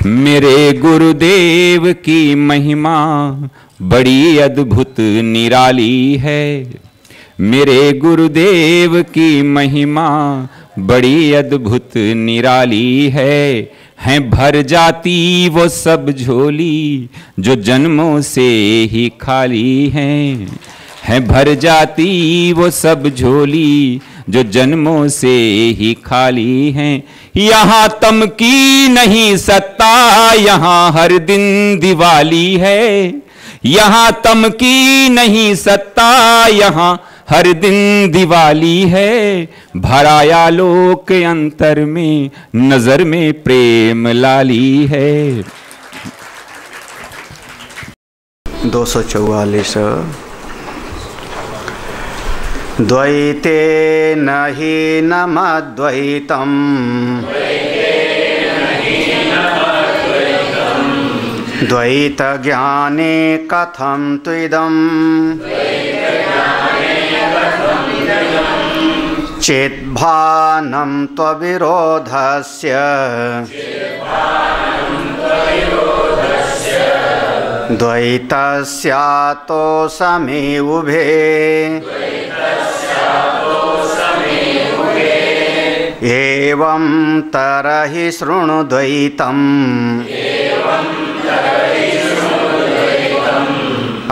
मेरे गुरुदेव की महिमा बड़ी अद्भुत निराली है। मेरे गुरुदेव की महिमा बड़ी अद्भुत निराली है भर जाती वो सब झोली जो जन्मों से ही खाली है भर जाती वो सब झोली जो जन्मों से ही खाली हैं। यहाँ तम की नहीं सत्ता, यहाँ हर दिन दिवाली है। यहाँ तम की नहीं सत्ता, यहाँ हर दिन दिवाली है। भराया लोक अंतर में, नजर में प्रेम लाली है। 244 द्वैते नहि नमद्वैतम् द्वैत ज्ञाने कथं त्विदम् चेद्भानं त्वविरोधस्य द्वैतस्यातो समे उभे एवं तरहि शृणु द्वैतम्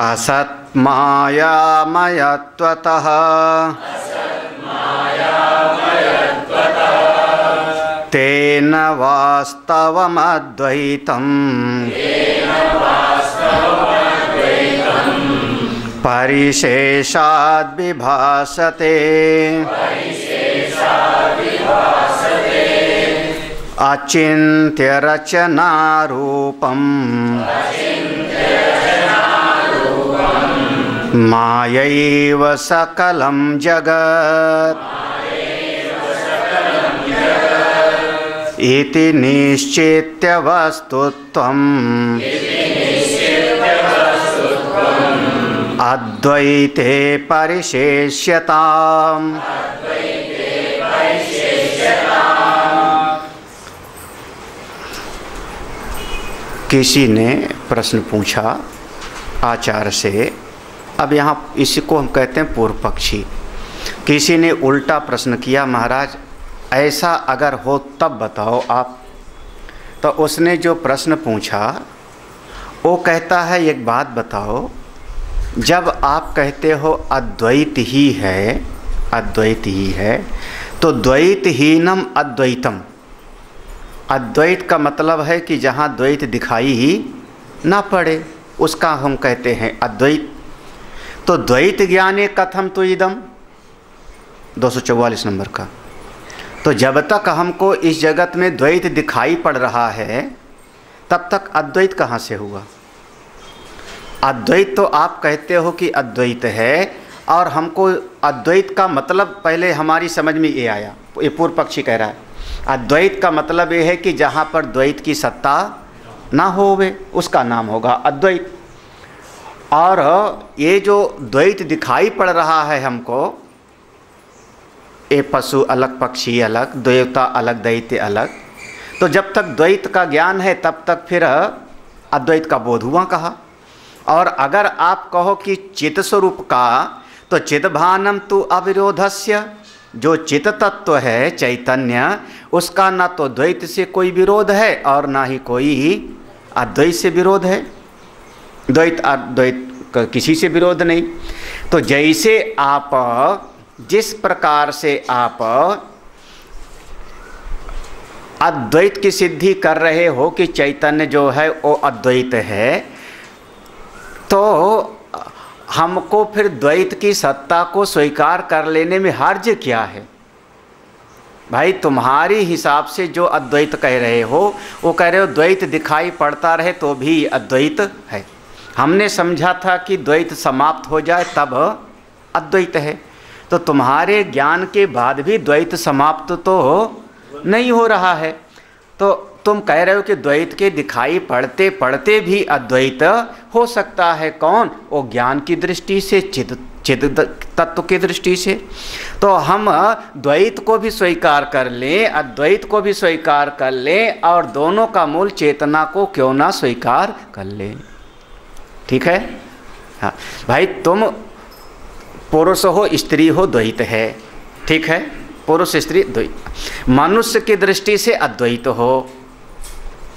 असत् मायामयत्वतः तेन वास्तवमद्वैतम् परिशेषाद् विभासते अचिन्त्य रचनारूपम् मायैव सकलं जगत् इति निश्चित्य वस्तुत्वम् अद्वैते परिशेष्यताम्। किसी ने प्रश्न पूछा आचार्य से, अब यहाँ इसको हम कहते हैं पूर्व पक्षी। किसी ने उल्टा प्रश्न किया, महाराज ऐसा अगर हो तब बताओ आप। तो उसने जो प्रश्न पूछा वो कहता है एक बात बताओ, जब आप कहते हो अद्वैत ही है, अद्वैत ही है, तो द्वैतहीनम अद्वैतम, अद्वैत का मतलब है कि जहाँ द्वैत दिखाई ही ना पड़े उसका हम कहते हैं अद्वैत। तो द्वैत ज्ञाने कथम तो इदम 244 नंबर का। तो जब तक हमको इस जगत में द्वैत दिखाई पड़ रहा है तब तक अद्वैत कहाँ से हुआ? अद्वैत तो आप कहते हो कि अद्वैत है, और हमको अद्वैत का मतलब पहले हमारी समझ में ये आया, ये पूर्व पक्षी कह रहा है अद्वैत का मतलब ये है कि जहाँ पर द्वैत की सत्ता ना होवे उसका नाम होगा अद्वैत। और ये जो द्वैत दिखाई पड़ रहा है हमको, ये पशु अलग, पक्षी अलग, देवता अलग, दैत्य अलग, तो जब तक द्वैत का ज्ञान है तब तक फिर अद्वैत का बोध हुआ कहा। और अगर आप कहो कि चित स्वरूप का, तो चिद्भानम तु अविरोधस्य, जो चित तत्व है चैतन्य, उसका ना तो द्वैत से कोई विरोध है और ना ही कोई अद्वैत से विरोध है। द्वैत अद्वैत किसी से विरोध नहीं। तो जैसे आप जिस प्रकार से आप अद्वैत की सिद्धि कर रहे हो कि चैतन्य जो है वो अद्वैत है, तो हमको फिर द्वैत की सत्ता को स्वीकार कर लेने में हर्ज क्या है? भाई तुम्हारी हिसाब से जो अद्वैत कह रहे हो वो कह रहे हो द्वैत दिखाई पड़ता रहे तो भी अद्वैत है। हमने समझा था कि द्वैत समाप्त हो जाए तब अद्वैत है। तो तुम्हारे ज्ञान के बाद भी द्वैत समाप्त तो नहीं हो रहा है। तो तुम कह रहे हो कि द्वैत के दिखाई पड़ते पड़ते भी अद्वैत हो सकता है। कौन? वो ज्ञान की दृष्टि से चित चिद तत्व की दृष्टि से। तो हम द्वैत को भी स्वीकार कर लें, अद्वैत को भी स्वीकार कर लें, और दोनों का मूल चेतना को क्यों ना स्वीकार कर लें। ठीक है। हाँ भाई, तुम पुरुष हो स्त्री हो द्वैत है, ठीक है, पुरुष स्त्री द्वैत। मनुष्य की दृष्टि से अद्वैत हो,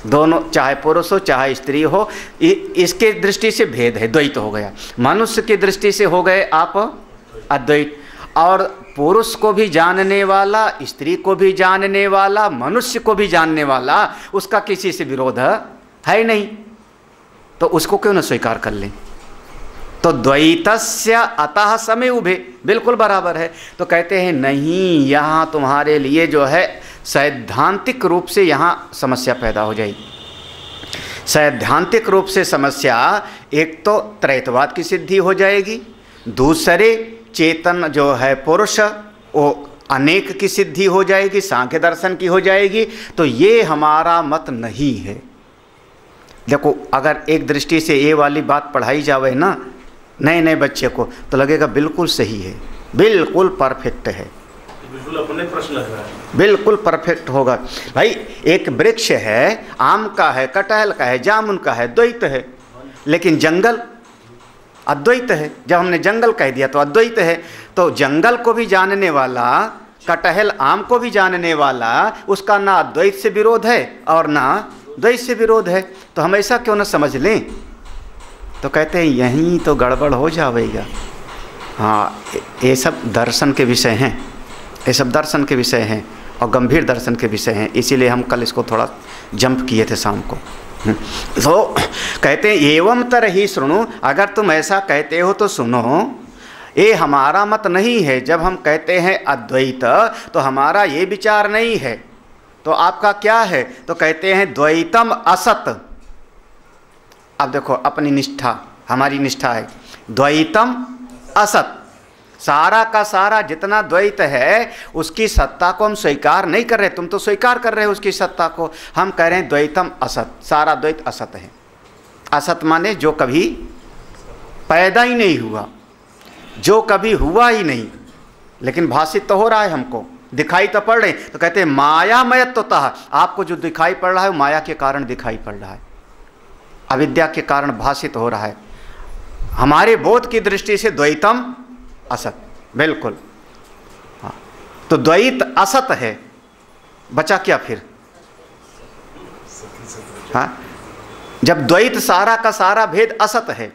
दोनों चाहे पुरुष हो चाहे स्त्री हो, इसके दृष्टि से भेद है, द्वैत हो गया। मनुष्य की दृष्टि से हो गए आप अद्वैत। और पुरुष को भी जानने वाला, स्त्री को भी जानने वाला, मनुष्य को भी जानने वाला, उसका किसी से विरोध है नहीं, तो उसको क्यों न स्वीकार कर लें। तो द्वैतस्य अतः समय उभे, बिल्कुल बराबर है। तो कहते हैं नहीं, यहाँ तुम्हारे लिए जो है सैद्धांतिक रूप से यहाँ समस्या पैदा हो जाएगी। सैद्धांतिक रूप से समस्या, एक तो त्रैतवाद की सिद्धि हो जाएगी, दूसरे चेतन जो है पुरुष वो अनेक की सिद्धि हो जाएगी, सांख्य दर्शन की हो जाएगी। तो ये हमारा मत नहीं है। देखो, अगर एक दृष्टि से ये वाली बात पढ़ाई जावे ना नए नए बच्चे को, तो लगेगा बिल्कुल सही है, बिल्कुल परफेक्ट है, बिल्कुल अपने प्रश्न लग रहा है, बिल्कुल परफेक्ट होगा। भाई एक वृक्ष है, आम का है, कटहल का है, जामुन का है, द्वैत है, लेकिन जंगल अद्वैत है। जब हमने जंगल कह दिया तो अद्वैत है। तो जंगल को भी जानने वाला, कटहल आम को भी जानने वाला, उसका ना अद्वैत से विरोध है और ना द्वैत से विरोध है। तो हम ऐसा क्यों ना समझ लें। तो कहते हैं यहीं तो गड़बड़ हो जाएगा। हाँ, ये सब दर्शन के विषय हैं, ये सब दर्शन के विषय हैं और गंभीर दर्शन के विषय हैं, इसीलिए हम कल इसको थोड़ा जंप किए थे शाम को। तो कहते हैं एवं तरहि सुनो, अगर तुम ऐसा कहते हो तो सुनो, ये हमारा मत नहीं है। जब हम कहते हैं अद्वैत तो हमारा ये विचार नहीं है। तो आपका क्या है? तो कहते हैं द्वैतम असत। अब देखो, अपनी निष्ठा, हमारी निष्ठा है द्वैतम असत। सारा का सारा जितना द्वैत है उसकी सत्ता को हम स्वीकार नहीं कर रहे। तुम तो स्वीकार कर रहे हो उसकी सत्ता को, हम कह रहे हैं द्वैतम असत। सारा द्वैत असत है। असत माने जो कभी पैदा ही नहीं हुआ, जो कभी हुआ ही नहीं, लेकिन भाषित तो हो रहा है, हमको दिखाई तो पड़ रहे। तो कहते हैं मायामयत्वतः, आपको जो दिखाई पड़ रहा है वो माया के कारण दिखाई पड़ रहा है, अविद्या के कारण भाषित हो रहा है। हमारे बोध की दृष्टि से द्वैतम असत, बिल्कुल। हाँ, तो द्वैत असत है, बचा क्या फिर? हाँ, जब द्वैत सारा का सारा भेद असत है।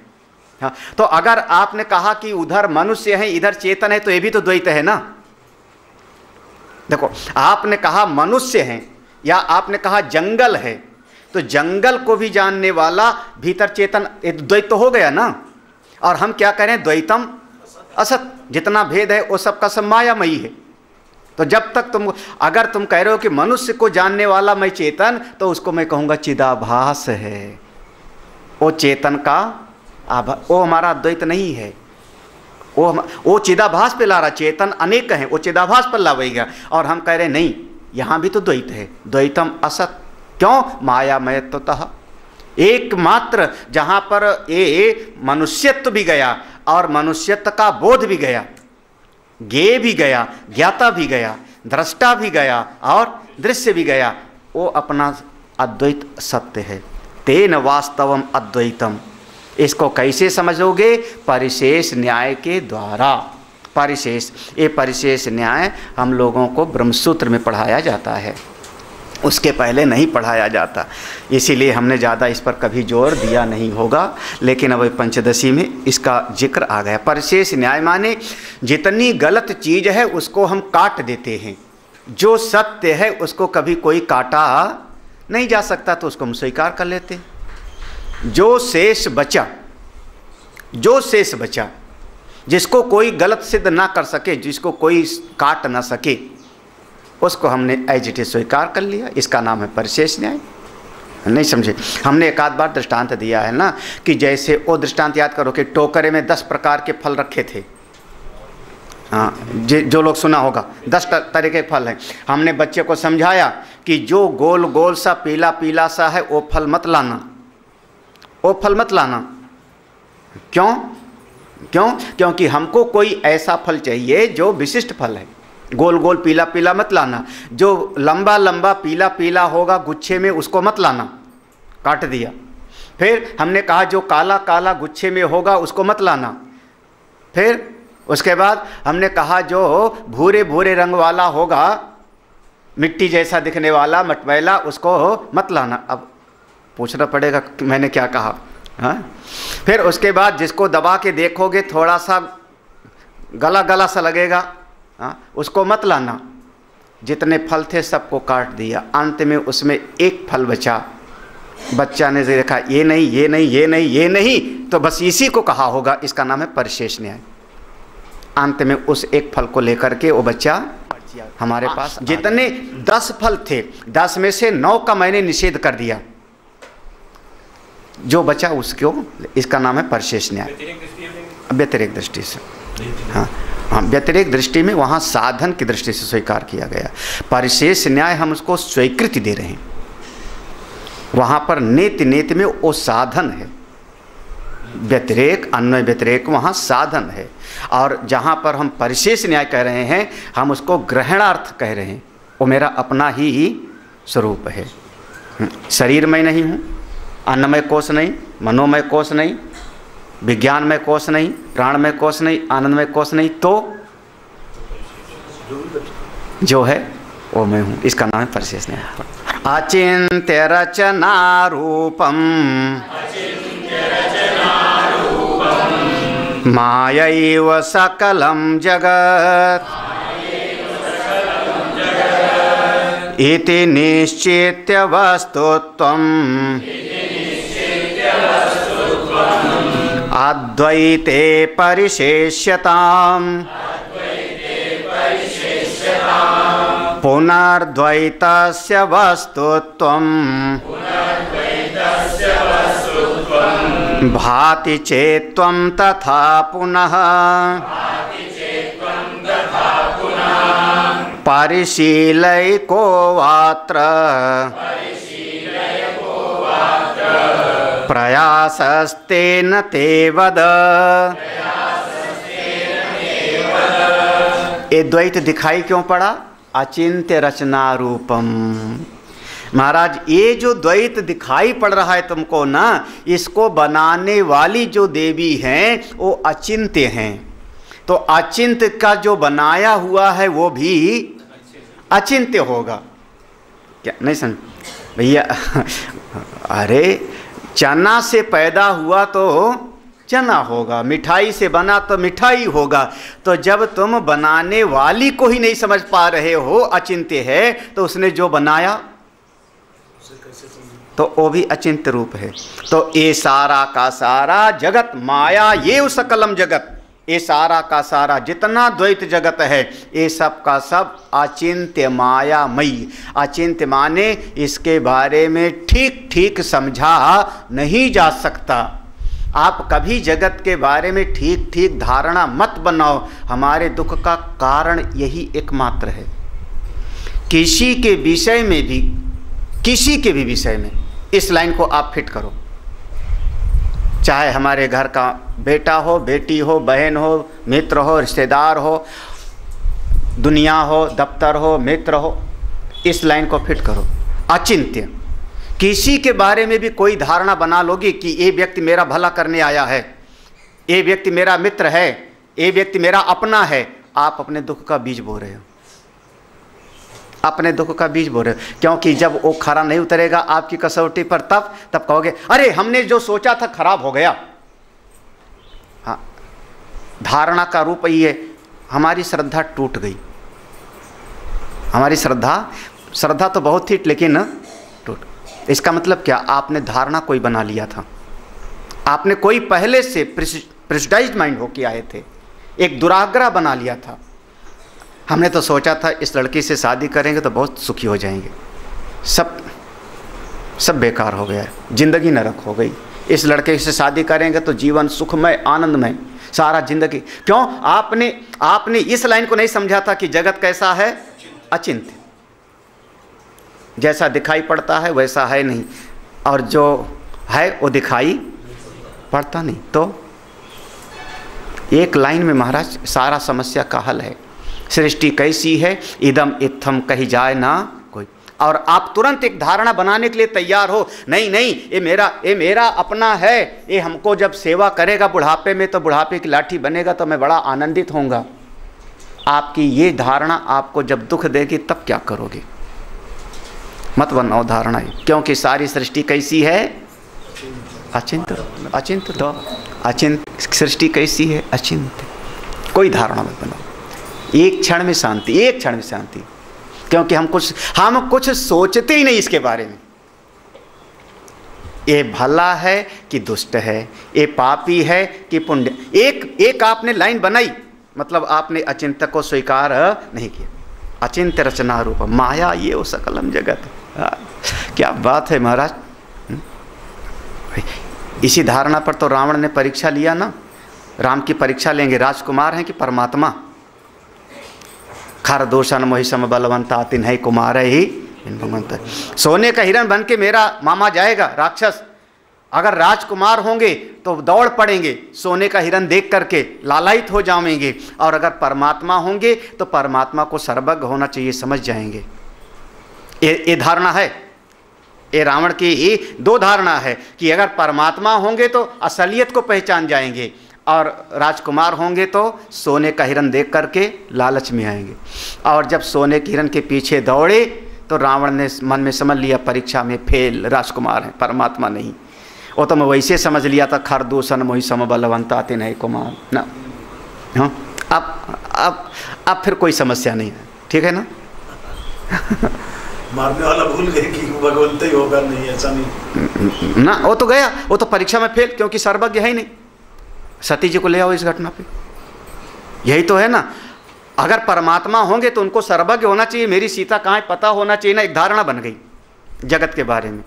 हाँ, तो अगर आपने कहा कि उधर मनुष्य है इधर चेतन है, तो ये भी तो द्वैत है ना। देखो, आपने कहा मनुष्य है या आपने कहा जंगल है, तो जंगल को भी जानने वाला भीतर चेतन, द्वैत तो हो गया ना। और हम क्या करें? द्वैतम असत। जितना भेद है वो सबका सब मायामयी है। तो जब तक तुम, अगर तुम कह रहे हो कि मनुष्य को जानने वाला मैं चेतन, तो उसको मैं कहूँगा चिदाभास है। वो चेतन का वो हमारा अद्वैत नहीं है। वो चिदाभास पे ला रहा, चेतन अनेक हैं, वो चिदाभास पर लावेगा। और हम कह रहे नहीं, यहाँ भी तो द्वैत है, द्वैतम असत। क्यों? मायामयत्वतः। एकमात्र जहाँ पर ये मनुष्यत्व भी गया और मनुष्यत्व का बोध भी गया, ज्ञेय भी गया, ज्ञाता भी गया, दृष्टा भी गया और दृश्य भी गया, वो अपना अद्वैत सत्य है। तेन वास्तवम अद्वैतम। इसको कैसे समझोगे? परिशेष न्याय के द्वारा। परिशेष, ये परिशेष न्याय हम लोगों को ब्रह्मसूत्र में पढ़ाया जाता है, उसके पहले नहीं पढ़ाया जाता। इसीलिए हमने ज़्यादा इस पर कभी जोर दिया नहीं होगा, लेकिन अब पंचदशी में इसका जिक्र आ गया। परिशेष न्याय माने जितनी गलत चीज़ है उसको हम काट देते हैं, जो सत्य है उसको कभी कोई काटा नहीं जा सकता, तो उसको हम स्वीकार कर लेते हैं। जो शेष बचा, जो शेष बचा, जिसको कोई गलत सिद्ध ना कर सके, जिसको कोई काट ना सके, उसको हमने एज इट इज स्वीकार कर लिया। इसका नाम है परिशेष न्याय। नहीं समझे? हमने एक आध बार दृष्टांत दिया है ना, कि जैसे वो दृष्टांत याद करो कि टोकरे में 10 प्रकार के फल रखे थे। हाँ, जो लोग सुना होगा, 10 तरह के फल हैं। हमने बच्चे को समझाया कि जो गोल गोल सा पीला पीला सा है वो फल मत लाना, वो फल मत लाना। क्यों? क्यों? क्योंकि हमको कोई ऐसा फल चाहिए जो विशिष्ट फल है। गोल गोल पीला पीला मत लाना, जो लंबा लंबा पीला पीला होगा गुच्छे में उसको मत लाना, काट दिया। फिर हमने कहा जो काला काला गुच्छे में होगा उसको मत लाना। फिर उसके बाद हमने कहा जो भूरे भूरे रंग वाला होगा, मिट्टी जैसा दिखने वाला मटमैला, उसको मत लाना। अब पूछना पड़ेगा कि मैंने क्या कहा। हाँ, फिर उसके बाद जिसको दबा के देखोगे थोड़ा सा गला गला सा लगेगा, हाँ, उसको मत लाना। जितने फल थे सबको काट दिया, अंत में उसमें एक फल बचा। बच्चा ने देखा ये नहीं ये नहीं ये नहीं ये नहीं, तो बस इसी को कहा होगा, इसका नाम है परिशेष न्याय। अंत में उस एक फल को लेकर के वो बच्चा हमारे पास, जितने 10 फल थे 10 में से 9 का मैंने निषेध कर दिया, जो बचा उसको, इसका नाम है परिशेष न्याय। व्यतिरेक दृष्टि से, हाँ हाँ, व्यतिरेक दृष्टि में वहाँ साधन की दृष्टि से स्वीकार किया गया। परिशेष न्याय हम उसको स्वीकृति दे रहे हैं, वहाँ पर नेति नेति में वो साधन है। व्यतिरेक अन्वय व्यतिरेक वहाँ साधन है, और जहाँ पर हम परिशेष न्याय कह रहे हैं हम उसको ग्रहणार्थ कह रहे हैं। वो मेरा अपना ही स्वरूप है, शरीर में नहीं हूँ, अन्नमय कोश नहीं, मनोमय कोश नहीं, विज्ञानमय कोश नहीं, प्राणमय कोश नहीं, आनंदमय कोश नहीं, तो जो है वो मैं हूँ। इसका नाम है परिशेष न्याय। अचिन्त्य रचना रूपम मायैव सकलं जगत् इति निश्चित्य वस्तुत्वम् अद्वैते परिशेष्यताम् पुनर्द्वैतस्य वस्तुत्वम् भाति चेत्त्वं तथा पुनः परिशीलैको वात्र प्रयासस्तेन ते वद। ये द्वैत दिखाई क्यों पड़ा? अचिन्त्य रचना रूपम। महाराज ये जो द्वैत दिखाई पड़ रहा है तुमको ना, इसको बनाने वाली जो देवी हैं वो अचिंत्य हैं। तो अचिंत्य का जो बनाया हुआ है वो भी अचिंत्य होगा क्या? नहीं समझ भैया? अरे चना से पैदा हुआ तो चना होगा, मिठाई से बना तो मिठाई होगा। तो जब तुम बनाने वाली को ही नहीं समझ पा रहे हो, अचिंत्य है, तो उसने जो बनाया तो वो भी अचिंत्य रूप है। तो ये सारा का सारा जगत माया, ये सकलम जगत, ये सारा का सारा जितना द्वैत जगत है ये सब का सब अचिंत्य मायामयी। अचिंत्य माने इसके बारे में ठीक ठीक समझा नहीं जा सकता। आप कभी जगत के बारे में ठीक ठीक धारणा मत बनाओ। हमारे दुख का कारण यही एकमात्र है। किसी के विषय में भी, किसी के भी विषय में इस लाइन को आप फिट करो, चाहे हमारे घर का बेटा हो, बेटी हो, बहन हो, मित्र हो, रिश्तेदार हो, दुनिया हो, दफ्तर हो, मित्र हो, इस लाइन को फिट करो। अचिंत्य, किसी के बारे में भी कोई धारणा बना लोगे कि ये व्यक्ति मेरा भला करने आया है, ये व्यक्ति मेरा मित्र है, ये व्यक्ति मेरा अपना है, आप अपने दुख का बीज बो रहे हो। अपने दुख का बीज बो रहे हो, क्योंकि जब वो खरा नहीं उतरेगा आपकी कसौटी पर तब कहोगे अरे हमने जो सोचा था खराब हो गया। हाँ, धारणा का रूप ये, हमारी श्रद्धा टूट गई। हमारी श्रद्धा तो बहुत थी लेकिन टूट। इसका मतलब क्या? आपने धारणा कोई बना लिया था, आपने कोई पहले से प्रेजुडाइज्ड माइंड होके आए थे, एक दुराग्रह बना लिया था। हमने तो सोचा था इस लड़की से शादी करेंगे तो बहुत सुखी हो जाएंगे, सब बेकार हो गया, जिंदगी नरक हो गई। इस लड़के से शादी करेंगे तो जीवन सुखमय आनंदमय सारा जिंदगी। क्यों? आपने इस लाइन को नहीं समझा था कि जगत कैसा है? अचिंत्य। जैसा दिखाई पड़ता है वैसा है नहीं, और जो है वो दिखाई पड़ता नहीं। तो एक लाइन में महाराज सारा समस्या का हल है। सृष्टि कैसी है, इदम इत्थम कही जाए ना कोई। और आप तुरंत एक धारणा बनाने के लिए तैयार हो, नहीं नहीं ये मेरा अपना है, ये हमको जब सेवा करेगा बुढ़ापे में तो बुढ़ापे की लाठी बनेगा तो मैं बड़ा आनंदित होऊंगा। आपकी ये धारणा आपको जब दुख देगी तब क्या करोगे? मत बनाओ धारणा, क्योंकि सारी सृष्टि कैसी है, अचिंत। अचिंत तो अचिंत सृष्टि कैसी है, अचिंत। कोई धारणा मत बनाओ। एक क्षण में शांति, एक क्षण में शांति, क्योंकि हम कुछ सोचते ही नहीं इसके बारे में। ये भला है कि दुष्ट है, ये पापी है कि पुण्य। एक आपने लाइन बनाई, मतलब आपने अचिंत को स्वीकार नहीं किया। अचिंत रचना रूप माया ये वो सकलम जगत। क्या बात है महाराज। इसी धारणा पर तो रावण ने परीक्षा लिया ना। राम की परीक्षा लेंगे, राजकुमार हैं कि परमात्मा। खर दूषण मोहि सम बलवंता तिन्है कुमार ही भगवंत। सोने का हिरण बन के मेरा मामा जाएगा राक्षस। अगर राजकुमार होंगे तो दौड़ पड़ेंगे, सोने का हिरण देख करके लालायित हो जाएंगे। और अगर परमात्मा होंगे तो परमात्मा को सर्वज्ञ होना चाहिए, समझ जाएंगे। ये धारणा है। ये रावण की ही दो धारणा है कि अगर परमात्मा होंगे तो असलियत को पहचान जाएंगे, और राजकुमार होंगे तो सोने का हिरण देख करके लालच में आएंगे। और जब सोने के हिरण के पीछे दौड़े तो रावण ने मन में समझ लिया परीक्षा में फेल, राजकुमार है, परमात्मा नहीं। वो तो मैं वैसे समझ लिया था, खर दूषण मोहि सम बलवंता तिन्है कुमार ना। हाँ, अब फिर कोई समस्या नहीं है, ठीक है ना। मारने वाला भूल गए कि भगवंत ही होगा, नहीं ऐसा नहीं ना। वो तो गया, वो तो परीक्षा में फेल, क्योंकि सर्वज्ञ है ही नहीं। सती जी को ले आओ इस घटना पे, यही तो है ना। अगर परमात्मा होंगे तो उनको सर्वज्ञ होना चाहिए, मेरी सीता कहाँ है पता होना चाहिए ना। एक धारणा बन गई जगत के बारे में।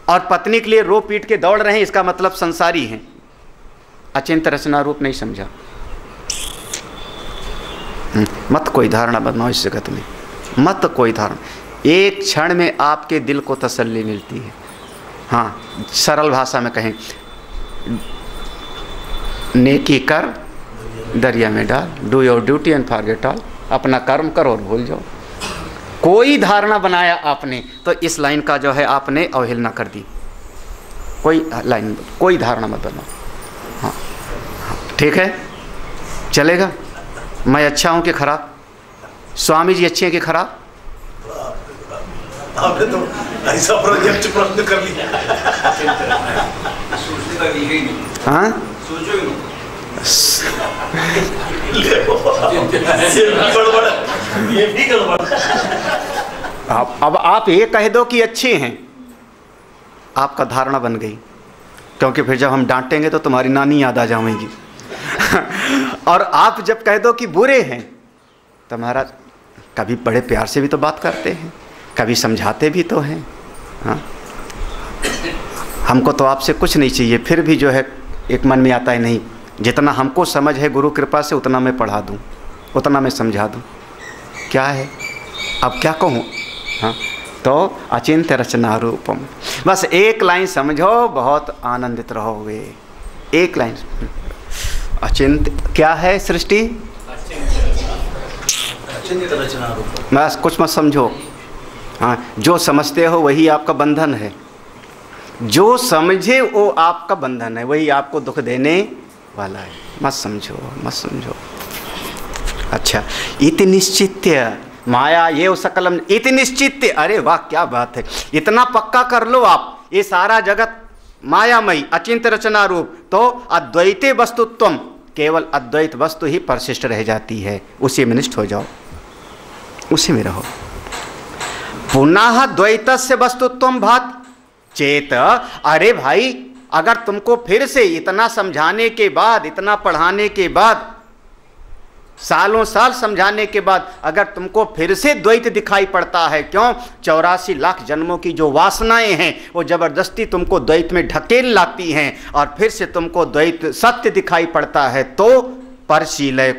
और पत्नी के लिए रो पीट के दौड़ रहे हैं, इसका मतलब संसारी हैं। अचिंत रचना रूप नहीं समझा। मत कोई धारणा बनाओ इस जगत में, मत कोई धारणा। एक क्षण में आपके दिल को तसल्ली मिलती है। हाँ, सरल भाषा में कहें, नेकी कर दरिया में डाल, do your duty and forget all. अपना कर्म करो और भूल जाओ। कोई धारणा बनाया आपने तो इस लाइन का जो है आपने अवहेलना कर दी। कोई लाइन, कोई धारणा मत बनाओ। हाँ, ठीक है, चलेगा। मैं अच्छा हूँ कि खराब? स्वामी जी अच्छे हैं कि खराब? आपने तो ऐसा प्रोजेक्ट प्रश्न कर लिया। हाँ, ये भी गड़बड़। अब आप ये कह दो कि अच्छे हैं, आपका धारणा बन गई। क्योंकि फिर जब हम डांटेंगे तो तुम्हारी नानी याद आ जाएगी। और आप जब कह दो कि बुरे हैं तो महाराज कभी बड़े प्यार से भी तो बात करते हैं, कभी समझाते भी तो हैं। हाँ, हमको तो आपसे कुछ नहीं चाहिए, फिर भी जो है एक मन में आता है नहीं, जितना हमको समझ है गुरु कृपा से उतना मैं पढ़ा दूँ, उतना मैं समझा दूँ। क्या है, अब क्या कहूँ। हाँ, तो अचिंत्य रचना रूपम, बस एक लाइन समझो, बहुत आनंदित रहोगे। एक लाइन, अचिंत्य क्या है सृष्टि, अचिंत्य रचना रूपम, बस कुछ मत समझो। हाँ, जो समझते हो वही आपका बंधन है, जो समझे वो आपका बंधन है, वही आपको दुख देने वाला है। मत समझो, मत समझो। अच्छा, इति निश्चित्य माया ये सकलम, इति निश्चित्य, अरे वाह क्या बात है। इतना पक्का कर लो आप, ये सारा जगत मायामयी अचिंत्य रचना रूप, तो अद्वैते वस्तुत्वम, केवल अद्वैत वस्तु ही परसिष्ट रह जाती है। उसी में निष्ठ हो जाओ, उसी में रहो। पुनः द्वैतस्य वस्तुत्वम भात चेत, अरे भाई अगर तुमको फिर से इतना समझाने के बाद, इतना पढ़ाने के बाद, सालों साल समझाने के बाद अगर तुमको फिर से द्वैत दिखाई पड़ता है, क्यों, 84 लाख जन्मों की जो वासनाएं हैं वो जबरदस्ती तुमको द्वैत में ढकेल लाती हैं, और फिर से तुमको द्वैत सत्य दिखाई पड़ता है, तो परशीलय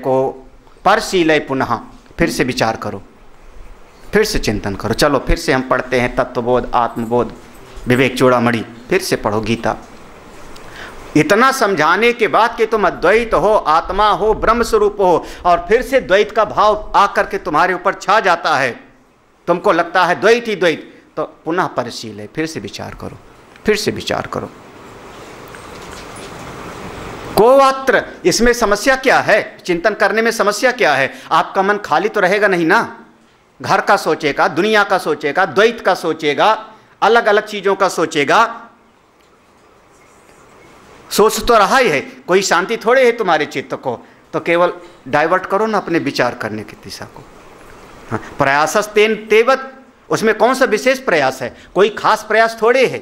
पुनः, फिर से विचार करो, फिर से चिंतन करो। चलो फिर से हम पढ़ते हैं तत्वबोध, आत्मबोध, विवेक चूड़ामणि, फिर से पढ़ो गीता। इतना समझाने के बाद कि तुम अद्वैत हो, आत्मा हो, ब्रह्म स्वरूप हो, और फिर से द्वैत का भाव आकर के तुम्हारे ऊपर छा जाता है, तुमको लगता है द्वैत ही द्वैत, तो पुनः परिशील, फिर से विचार करो, फिर से विचार करो। कोवात्र इसमें समस्या क्या है? चिंतन करने में समस्या क्या है? आपका मन खाली तो रहेगा नहीं ना, घर का सोचेगा, दुनिया का सोचेगा, द्वैत का सोचेगा, अलग अलग चीजों का सोचेगा, सोच तो रहा ही है, कोई शांति थोड़े है तुम्हारे चित्त को, तो केवल डाइवर्ट करो ना अपने विचार करने की दिशा को। हाँ, प्रयासस्तेन तेवत, उसमें कौन सा विशेष प्रयास है? कोई खास प्रयास थोड़े है,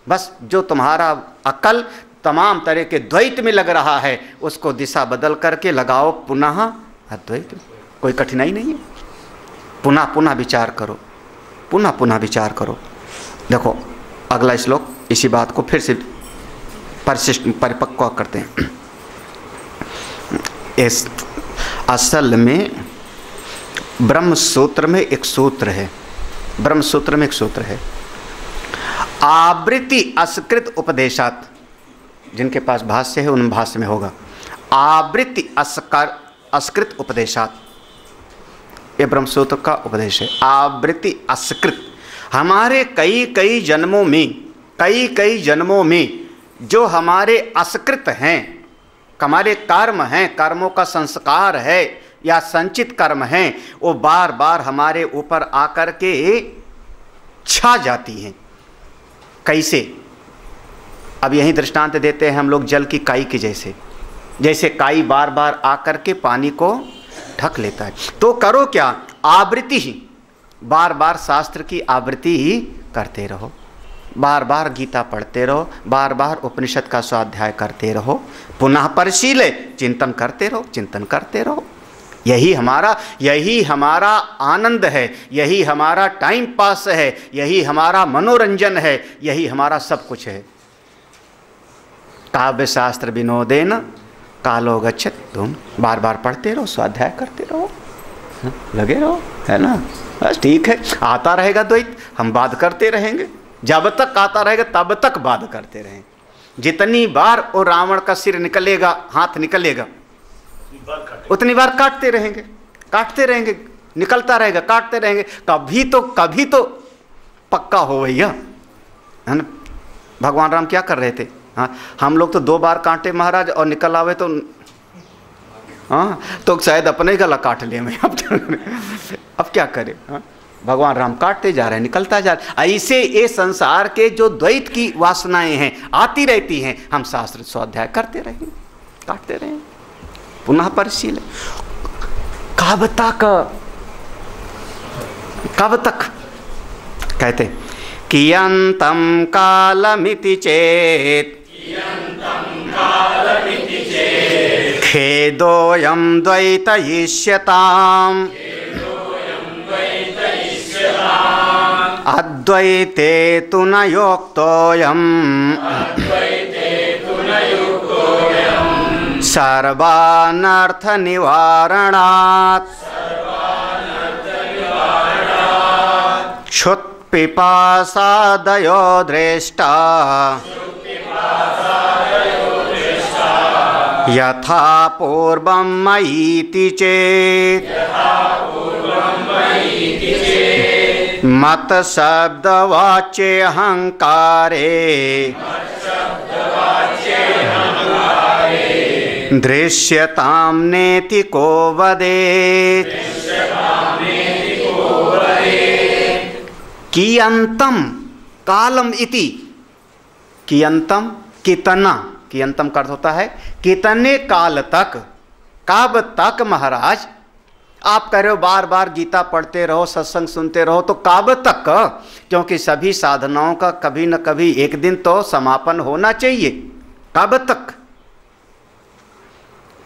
बस जो तुम्हारा अकल तमाम तरह के द्वैत में लग रहा है उसको दिशा बदल करके लगाओ पुनः अद्वैत में। कोई कठिनाई नहीं है, पुनः पुनः विचार करो, पुनः पुनः विचार करो। देखो अगला श्लोक इसी बात को फिर से परिपक्व करते हैं। इस असल में ब्रह्म सूत्र में एक सूत्र है, ब्रह्म सूत्र में एक सूत्र है, आवृत्ति असकृत उपदेशात, जिनके पास भाष्य है उन भाष्य में होगा, आवृत्ति असकृत उपदेशात, ये ब्रह्म सूत्र का उपदेश है। आवृत्ति असकृत, हमारे कई कई जन्मों में जो हमारे असकृत हैं, हमारे कर्म हैं, कर्मों का संस्कार है या संचित कर्म हैं, वो बार बार हमारे ऊपर आकर के छा जाती हैं। कैसे? अब यही दृष्टांत देते हैं हम लोग, जल की काई के जैसे, जैसे काई बार बार आकर के पानी को ढक लेता है। तो करो क्या? आवृत्ति ही, बार बार शास्त्र की आवृत्ति ही करते रहो, बार बार गीता पढ़ते रहो, बार बार उपनिषद का स्वाध्याय करते रहो, पुनः परिशीले, चिंतन करते रहो, चिंतन करते रहो। यही हमारा आनंद है, यही हमारा टाइम पास है, यही हमारा मनोरंजन है, यही हमारा सब कुछ है। काव्य शास्त्र विनोदेन कालो गच्छत, तुम बार बार पढ़ते रहो, स्वाध्याय करते रहो, लगे रहो, है ना? बस ठीक है, आता रहेगा द्वैत, हम बात करते रहेंगे, जब तक आता रहेगा तब तक बात करते रहेंगे। जितनी बार वो रावण का सिर निकलेगा, हाथ निकलेगा, उतनी बार काटते रहेंगे, निकलता रहेगा, काटते रहेंगे, कभी तो पक्का हो भैया, है ना? भगवान राम क्या कर रहे थे? हाँ, हम लोग तो 2 बार काटे महाराज और निकल आवे तो हाँ, तो शायद अपने गला काट ले मैं, अब क्या करें? हाँ, भगवान राम काटते जा रहे हैं, निकलता जा रहा है। ऐसे ये संसार के जो द्वैत की वासनाएं हैं आती रहती हैं, हम शास्त्र स्वाध्याय करते रहेंगे, काटते रहेंगे, पुनः परिशील। कब तक कहते कियंतम कालमिति चेत खेदोयम द्वैतयिष्यताम् अद्वैते तु न योक्तोऽयम् सर्वानर्थ निवारणात् क्षुत्पिपासादयो दृष्टा यथा पूर्वं मयीति चेत् मत शब्दवाच्ये अहंकारे दृश्यतां नेति को वदेत्। कियंतम कालम इति, कियंतम कितना, कियंतम का अर्थ होता है कितने काल तक, कब तक महाराज? आप कह रहे हो बार बार गीता पढ़ते रहो, सत्संग सुनते रहो, तो कब तक? क्योंकि सभी साधनाओं का कभी न कभी एक दिन तो समापन होना चाहिए। कब तक?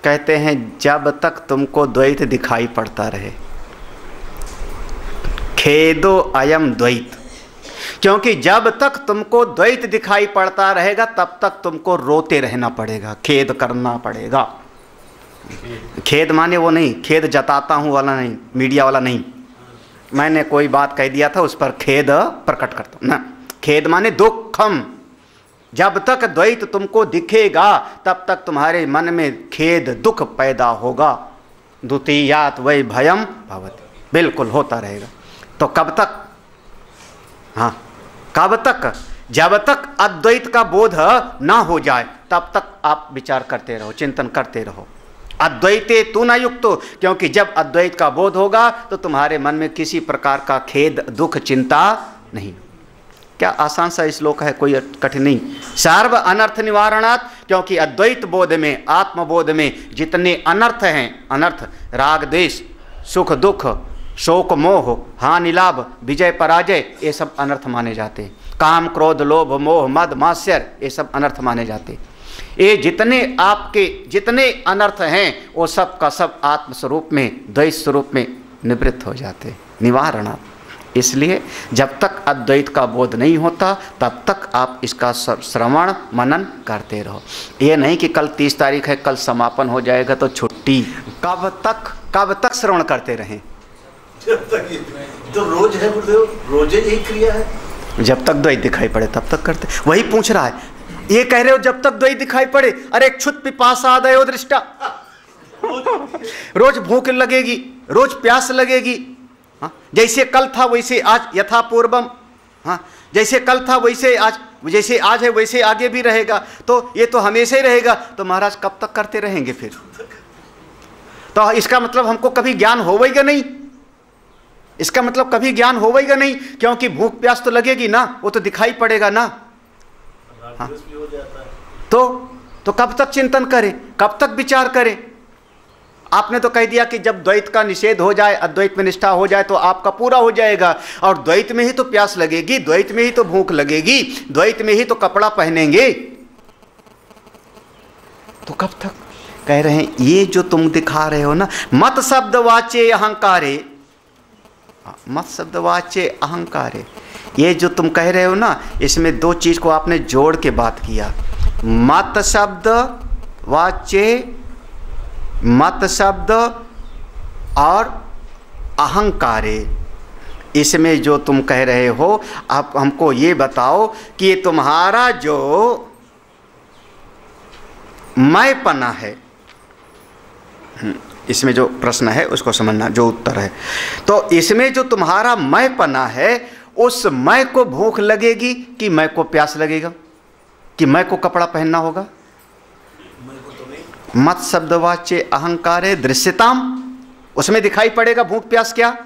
कहते हैं जब तक तुमको द्वैत दिखाई पड़ता रहे। खेदो अयम द्वैत, क्योंकि जब तक तुमको द्वैत दिखाई पड़ता रहेगा तब तक तुमको रोते रहना पड़ेगा, खेद करना पड़ेगा। खेद माने वो नहीं, खेद जताता हूँ वाला नहीं, मीडिया वाला नहीं, मैंने कोई बात कह दिया था उस पर खेद प्रकट करता हूँ ना। खेद माने दुखम, जब तक द्वैत तुमको दिखेगा तब तक तुम्हारे मन में खेद दुख पैदा होगा। द्वितीयात् वै भयम भवति, बिल्कुल होता रहेगा। तो कब तक? हाँ, कब तक? जब तक अद्वैत का बोध ना हो जाए तब तक आप विचार करते रहो, चिंतन करते रहो। अद्वैते तू न युक्तो, क्योंकि जब अद्वैत का बोध होगा तो तुम्हारे मन में किसी प्रकार का खेद दुख चिंता नहीं। क्या आसान सा श्लोक है, कोई कठिन नहीं। सर्व अनर्थ निवारणात्, क्योंकि अद्वैत बोध में, आत्मबोध में जितने अनर्थ हैं, अनर्थ राग द्वेष, सुख दुख, शोक मोह, हानि लाभ, विजय पराजय, ये सब अनर्थ माने जाते। काम क्रोध लोभ मोह मद मात्सर्य, ये सब अनर्थ माने जाते। ये जितने आपके जितने अनर्थ हैं वो सब का सब आत्म स्वरूप में, द्वैत स्वरूप में निवृत्त हो जाते, निवारणात्। इसलिए जब तक अद्वैत का बोध नहीं होता तब तक आप इसका श्रवण मनन करते रहो। ये नहीं कि कल 30 तारीख है, कल समापन हो जाएगा तो छुट्टी। कब तक श्रवण करते रहें? जब तक तो रोज है गुरुदेव, रोज यही क्रिया है। जब तक द्वैत दिखाई पड़े तब तक करते। वही पूछ रहा है, ये कह रहे हो जब तक द्वैत दिखाई पड़े। अरे क्षुत पिपासा आदयो दृष्टा, रोज भूख लगेगी, रोज प्यास लगेगी। हाँ, जैसे कल था वैसे आज, यथा पूर्वम। हाँ, जैसे कल था वैसे आज, जैसे आज है वैसे आगे भी रहेगा। तो ये तो हमेशा ही रहेगा। तो महाराज कब तक करते रहेंगे फिर? तो इसका मतलब हमको कभी ज्ञान होगा नहीं। इसका मतलब कभी ज्ञान होगा नहीं, क्योंकि भूख प्यास तो लगेगी ना, वो तो दिखाई पड़ेगा ना। हाँ, तो कब तक चिंतन करें, कब तक विचार करें? आपने तो कह दिया कि जब द्वैत का निषेध हो जाए, अद्वैत में निष्ठा हो जाए तो आपका पूरा हो जाएगा। और द्वैत में ही तो प्यास लगेगी, द्वैत में ही तो भूख लगेगी, द्वैत में ही तो कपड़ा पहनेंगे। तो कब तक? कह रहे हैं ये जो तुम दिखा रहे हो ना, मत शब्द वाच्य अहंकारे, मत शब्द वाच्य अहंकारे, ये जो तुम कह रहे हो ना, इसमें दो चीज को आपने जोड़ के बात किया। मत शब्द वाच्य, मत शब्द और अहंकारे, इसमें जो तुम कह रहे हो, आप हमको ये बताओ कि ये तुम्हारा जो मैंपना है, इसमें जो प्रश्न है उसको समझना, जो उत्तर है। तो इसमें जो तुम्हारा मैंपना है, उस मैं को भूख लगेगी कि मैं को प्यास लगेगा, कि मैं को कपड़ा पहनना होगा? मत शब्दवाच्य अहंकारे दृश्यताम, उसमें दिखाई पड़ेगा भूख प्यास क्या?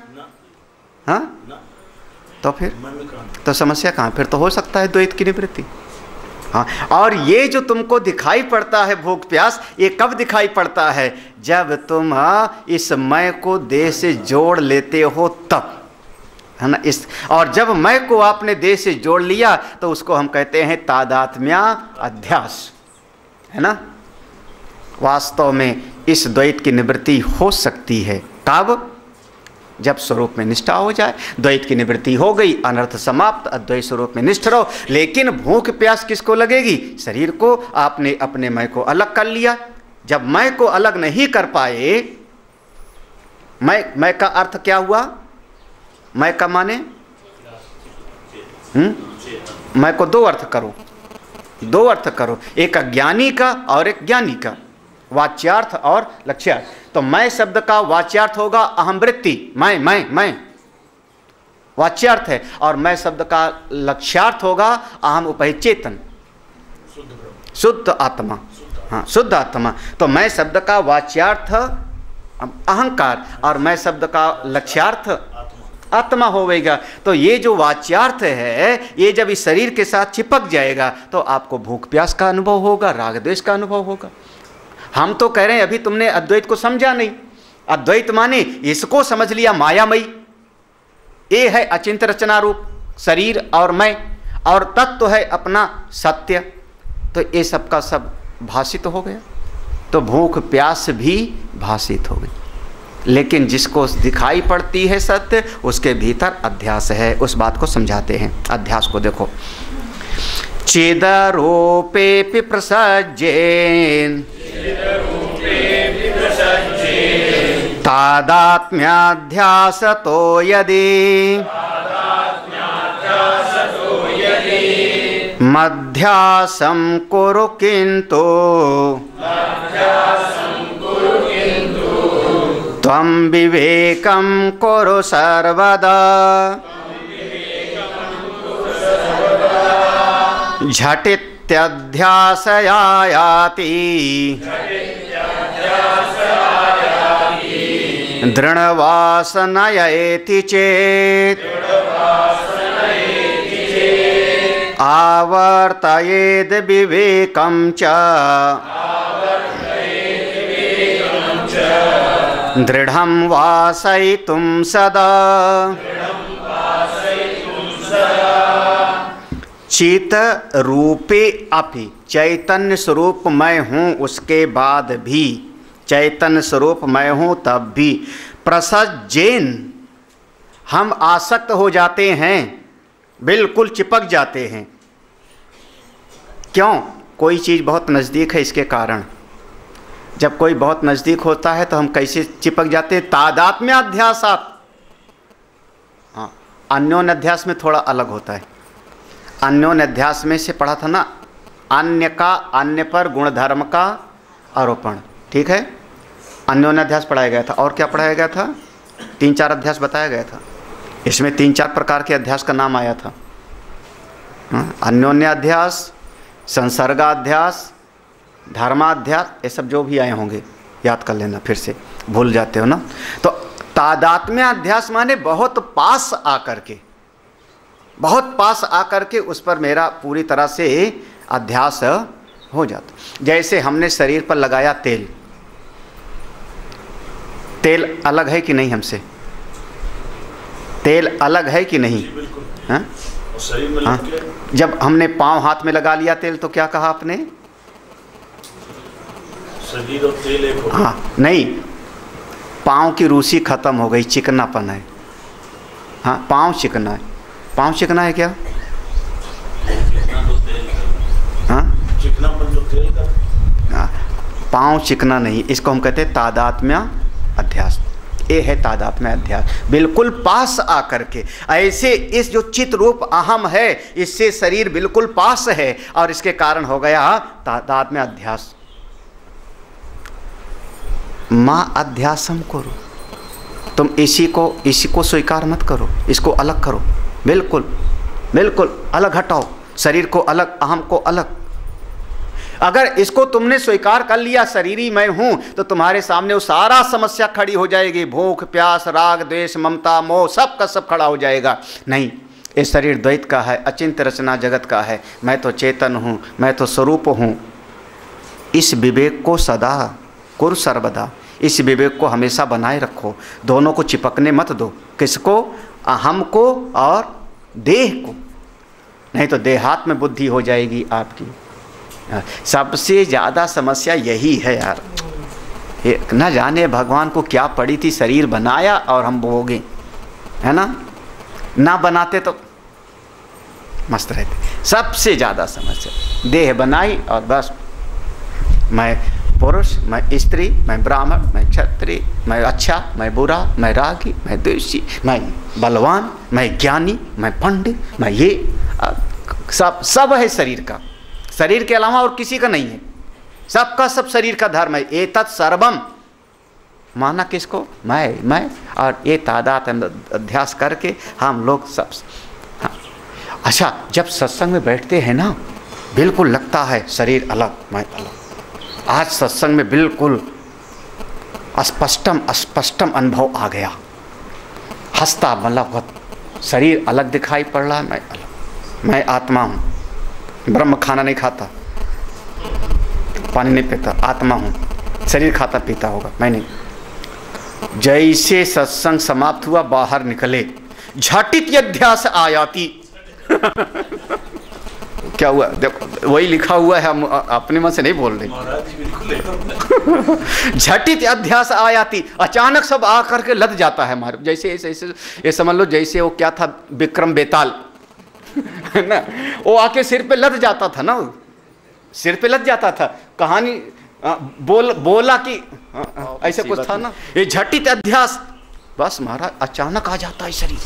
हाँ, तो फिर तो समस्या कहाँ? फिर तो हो सकता है द्वैत की निवृत्ति। हाँ, और ये जो तुमको दिखाई पड़ता है भूख प्यास, ये कब दिखाई पड़ता है? जब तुम इस मैं को देह से जोड़ लेते हो तब, है ना। इस और जब मैं को आपने देह से जोड़ लिया तो उसको हम कहते हैं तादात्म्य अध्यास, है ना। वास्तव में इस द्वैत की निवृत्ति हो सकती है तब जब स्वरूप में निष्ठा हो जाए। द्वैत की निवृत्ति हो गई, अनर्थ समाप्त, अद्वैत स्वरूप में निष्ठ रहो। लेकिन भूख प्यास किसको लगेगी? शरीर को। आपने अपने मैं को अलग कर लिया। जब मैं को अलग नहीं कर पाए, मैं का अर्थ क्या हुआ? मैं का माने मैं को दो अर्थ करो, दो अर्थ करो, एक अज्ञानी का और एक ज्ञानी का, वाच्यार्थ और लक्ष्यार्थ। तो मैं शब्द का वाच्यार्थ होगा अहम वृत्ति, मैं वाच्यार्थ है, और मैं शब्द का लक्ष्यार्थ होगा अहम उपहित चेतन, शुद्ध आत्मा। हाँ, शुद्ध आत्मा। तो मैं शब्द का वाच्यार्थ अहंकार और मैं शब्द का लक्ष्यार्थ आत्मा होवेगा। तो ये जो वाच्यार्थ है, ये जब इस शरीर के साथ चिपक जाएगा तो आपको भूख प्यास का अनुभव होगा, राग द्वेष का अनुभव होगा। हम तो कह रहे हैं अभी तुमने अद्वैत को समझा नहीं। अद्वैत माने इसको समझ लिया मायामयी, ये है अचिंत रचना रूप शरीर और मैं, और तत्व है अपना सत्य। तो ये सब का सब भाषित हो गया, तो भूख प्यास भी भाषित हो गई। लेकिन जिसको दिखाई पड़ती है सत्य, उसके भीतर अध्यास है। उस बात को समझाते हैं। अध्यास को देखो। चेदरूपे प्रसज्जेन तादात्म्याध्यासतो यदि मध्यासं कुरु किन्तु त्वं विवेकं कुरु सर्वदा झटित्यध्यासयायाति दृढवासनयेति चेत् आवर्तयेद् विवेकं च दृढं वासयितुं सदा चित रूपे अपि चैतन्य स्वरूप मैं हूँ, उसके बाद भी चैतन्य स्वरूप मैं हूँ तब भी प्रसज्जेन हम आसक्त हो जाते हैं, बिल्कुल चिपक जाते हैं। क्यों? कोई चीज़ बहुत नज़दीक है, इसके कारण। जब कोई बहुत नज़दीक होता है तो हम कैसे चिपक जाते हैं? तादात्म्य अध्यासात। हाँ, अन्योन्य अध्यास में थोड़ा अलग होता है। अन्योन्य अध्यास में से पढ़ा था ना, अन्य का अन्य पर गुणधर्म का आरोपण, ठीक है। अन्योन्य अध्यास पढ़ाया गया था। और क्या पढ़ाया गया था? 3-4 अध्यास बताया गया था। इसमें 3-4 प्रकार के अध्यास का नाम आया था। अन्योन्य अध्यास, संसर्गाध्यास, धर्माध्यास, ये सब जो भी आए होंगे याद कर लेना, फिर से भूल जाते हो ना। तो तादात्म्य अध्यास माने बहुत पास आकर के, बहुत पास आकर के उस पर मेरा पूरी तरह से अध्यास हो जाता। जैसे हमने शरीर पर लगाया तेल, तेल अलग है कि नहीं हमसे? तेल अलग है कि नहीं? हाँ? शरीर में हाँ? जब हमने पांव हाथ में लगा लिया तेल तो क्या कहा आपने? शरीर और तेल एक हो। हाँ, नहीं, पांव की रूसी खत्म हो गई, चिकनापन है। हाँ, पांव चिकना है। पांव चिकना है क्या? हाँ, चिकनापन जो तेल का। हाँ, पांव चिकना नहीं, इसको हम कहते हैं तादात्म्य अध्यास। ये है तादात्म्य अध्यास, बिल्कुल पास आकर के। ऐसे इस जो चित रूप अहम है, इससे शरीर बिल्कुल पास है और इसके कारण हो गया तादात्म्य अध्यास। माँ अध्यासम करो, तुम इसी को स्वीकार मत करो, इसको अलग करो, बिल्कुल बिल्कुल अलग हटाओ, शरीर को अलग, अहम को अलग। अगर इसको तुमने स्वीकार कर लिया, शरीरी मैं हूं, तो तुम्हारे सामने वो सारा समस्या खड़ी हो जाएगी। भूख, प्यास, राग, द्वेष, ममता, मोह, सब का सब खड़ा हो जाएगा। नहीं, ये शरीर द्वैत का है, अचिंत्य रचना जगत का है, मैं तो चेतन हूँ, मैं तो स्वरूप हूँ। इस विवेक को सदा कुर सर्वदा, इस विवेक को हमेशा बनाए रखो। दोनों को चिपकने मत दो। किसको? अहम को और देह को। नहीं तो देहात्म बुद्धि हो जाएगी आपकी। सबसे ज़्यादा समस्या यही है यार। न जाने भगवान को क्या पड़ी थी, शरीर बनाया और हम भोगे, है ना। ना बनाते तो मस्त रहते। सबसे ज़्यादा समस्या देह बनाई और बस मैं पुरुष, मैं स्त्री, मैं ब्राह्मण, मैं क्षत्रिय, मैं अच्छा, मैं बुरा, मैं रागी, मैं द्वेषी, मैं बलवान, मैं ज्ञानी, मैं पंडित, मैं ये सब है शरीर का। शरीर के अलावा और किसी का नहीं है, सबका सब शरीर का धर्म है। एतत् सर्वम माना किसको? मैं और ये तादात अध्यास करके हम लोग सब। हाँ। अच्छा, जब सत्संग में बैठते हैं ना, बिल्कुल लगता है शरीर अलग, मैं अलग। आज सत्संग में बिल्कुल अस्पष्टम अनुभव आ गया। हंसता मतलब शरीर अलग दिखाई पड़ रहा, मैं अलग, मैं आत्मा हूँ। ब्रह्म खाना नहीं खाता, पानी नहीं पीता, आत्मा हूँ। शरीर खाता पीता होगा, मैं नहीं। जैसे सत्संग समाप्त हुआ, बाहर निकले, झटित अध्यास आयाति। क्या हुआ? देखो वही लिखा हुआ है, हम अपने मन से नहीं बोल रहे। झटित अध्यास आयाति, अचानक सब आकर के लद जाता है हमारे। जैसे ऐसे ये समझ लो, जैसे वो क्या था, विक्रम बेताल ना, वो आके सिर पे लद जाता था ना, सिर पे लद जाता था। कहानी बोला कि ऐसे कुछ था ना। ये झटित अध्यास, बस महाराज अचानक आ जाता है शरीर।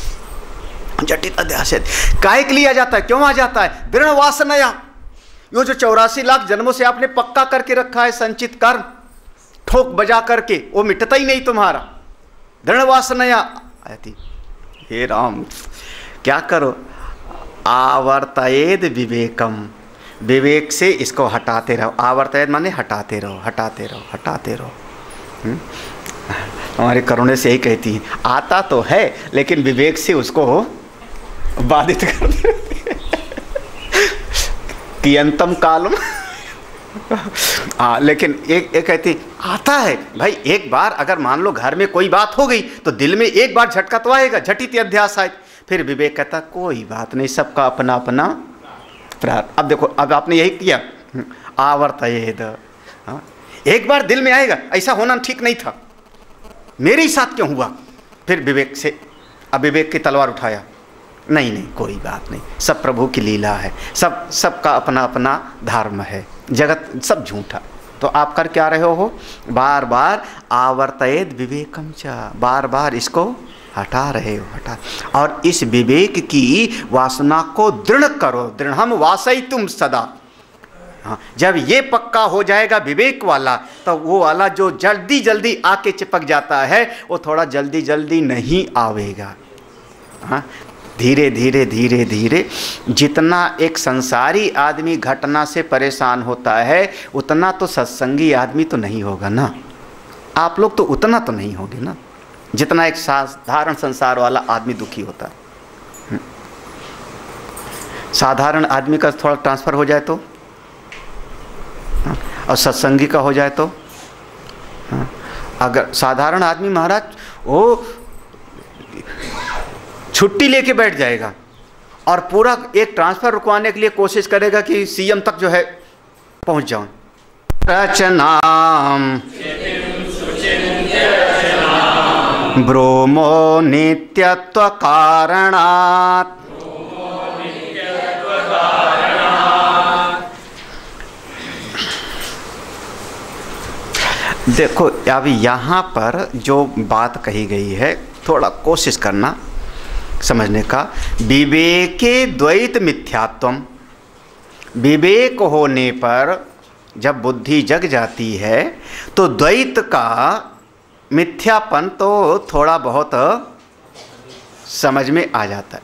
जटित अध्यास काहे के लिए आ जाता है, क्यों आ जाता है? दृढ़ वासनया, यो जो 84 लाख जन्मों से आपने पक्का करके रखा है संचित कर्म, ठोक बजा करके, वो मिटता ही नहीं तुम्हारा। दृढ़ वासनया आती, हे राम क्या करो, आवर्तयेद विवेकम, विवेक से इसको हटाते रहो। आवर्तयेद माने हटाते रहो, हटाते रहो, हटाते रहो। हमारे करुणे से यही कहती हैं, आता तो है लेकिन विवेक से उसको बाधित करते रहते हैं। कियंतम कालम लेकिन एक कहती आता है भाई, एक बार अगर मान लो घर में कोई बात हो गई तो दिल में एक बार झटका तो आएगा, झटित अध्यास आए। फिर विवेक कहता कोई बात नहीं, सबका अपना अपना प्रारब्ध। अब देखो, अब आपने यही किया, आवर्तयेद, एक बार दिल में आएगा ऐसा होना ठीक नहीं था, मेरे ही साथ क्यों हुआ। फिर विवेक से अविवेक की तलवार उठाया, नहीं नहीं कोई बात नहीं, सब प्रभु की लीला है, सबका अपना अपना धर्म है, जगत सब झूठा। तो आप कर क्या रहे हो, बार बार आवर्तयेद विवेकम च, बार बार इसको हटा रहे हो, हटा। और इस विवेक की वासना को दृढ़ करो, दृढ़म वासयितुम सदा। हाँ, जब ये पक्का हो जाएगा विवेक वाला, तो वो वाला जो जल्दी जल्दी आके चिपक जाता है वो थोड़ा जल्दी जल्दी नहीं आवेगा। हाँ, धीरे धीरे धीरे धीरे जितना एक संसारी आदमी घटना से परेशान होता है उतना तो सत्संगी आदमी तो नहीं होगा ना। आप लोग तो उतना तो नहीं होगे ना जितना एक साधारण संसार वाला आदमी दुखी होता है। साधारण आदमी का थोड़ा ट्रांसफर हो जाए तो, और सत्संगी का हो जाए तो, अगर साधारण आदमी महाराज वो छुट्टी लेके बैठ जाएगा और पूरा एक ट्रांसफर रुकवाने के लिए कोशिश करेगा कि सीएम तक जो है पहुंच जाऊं। रचनाम ब्रोमो नित्यत्व कारणात्, देखो अब यहाँ पर जो बात कही गई है थोड़ा कोशिश करना समझने का। विवेके द्वैत मिथ्यात्वम, विवेक होने पर जब बुद्धि जग जाती है तो द्वैत का मिथ्यापन तो थोड़ा बहुत समझ में आ जाता है,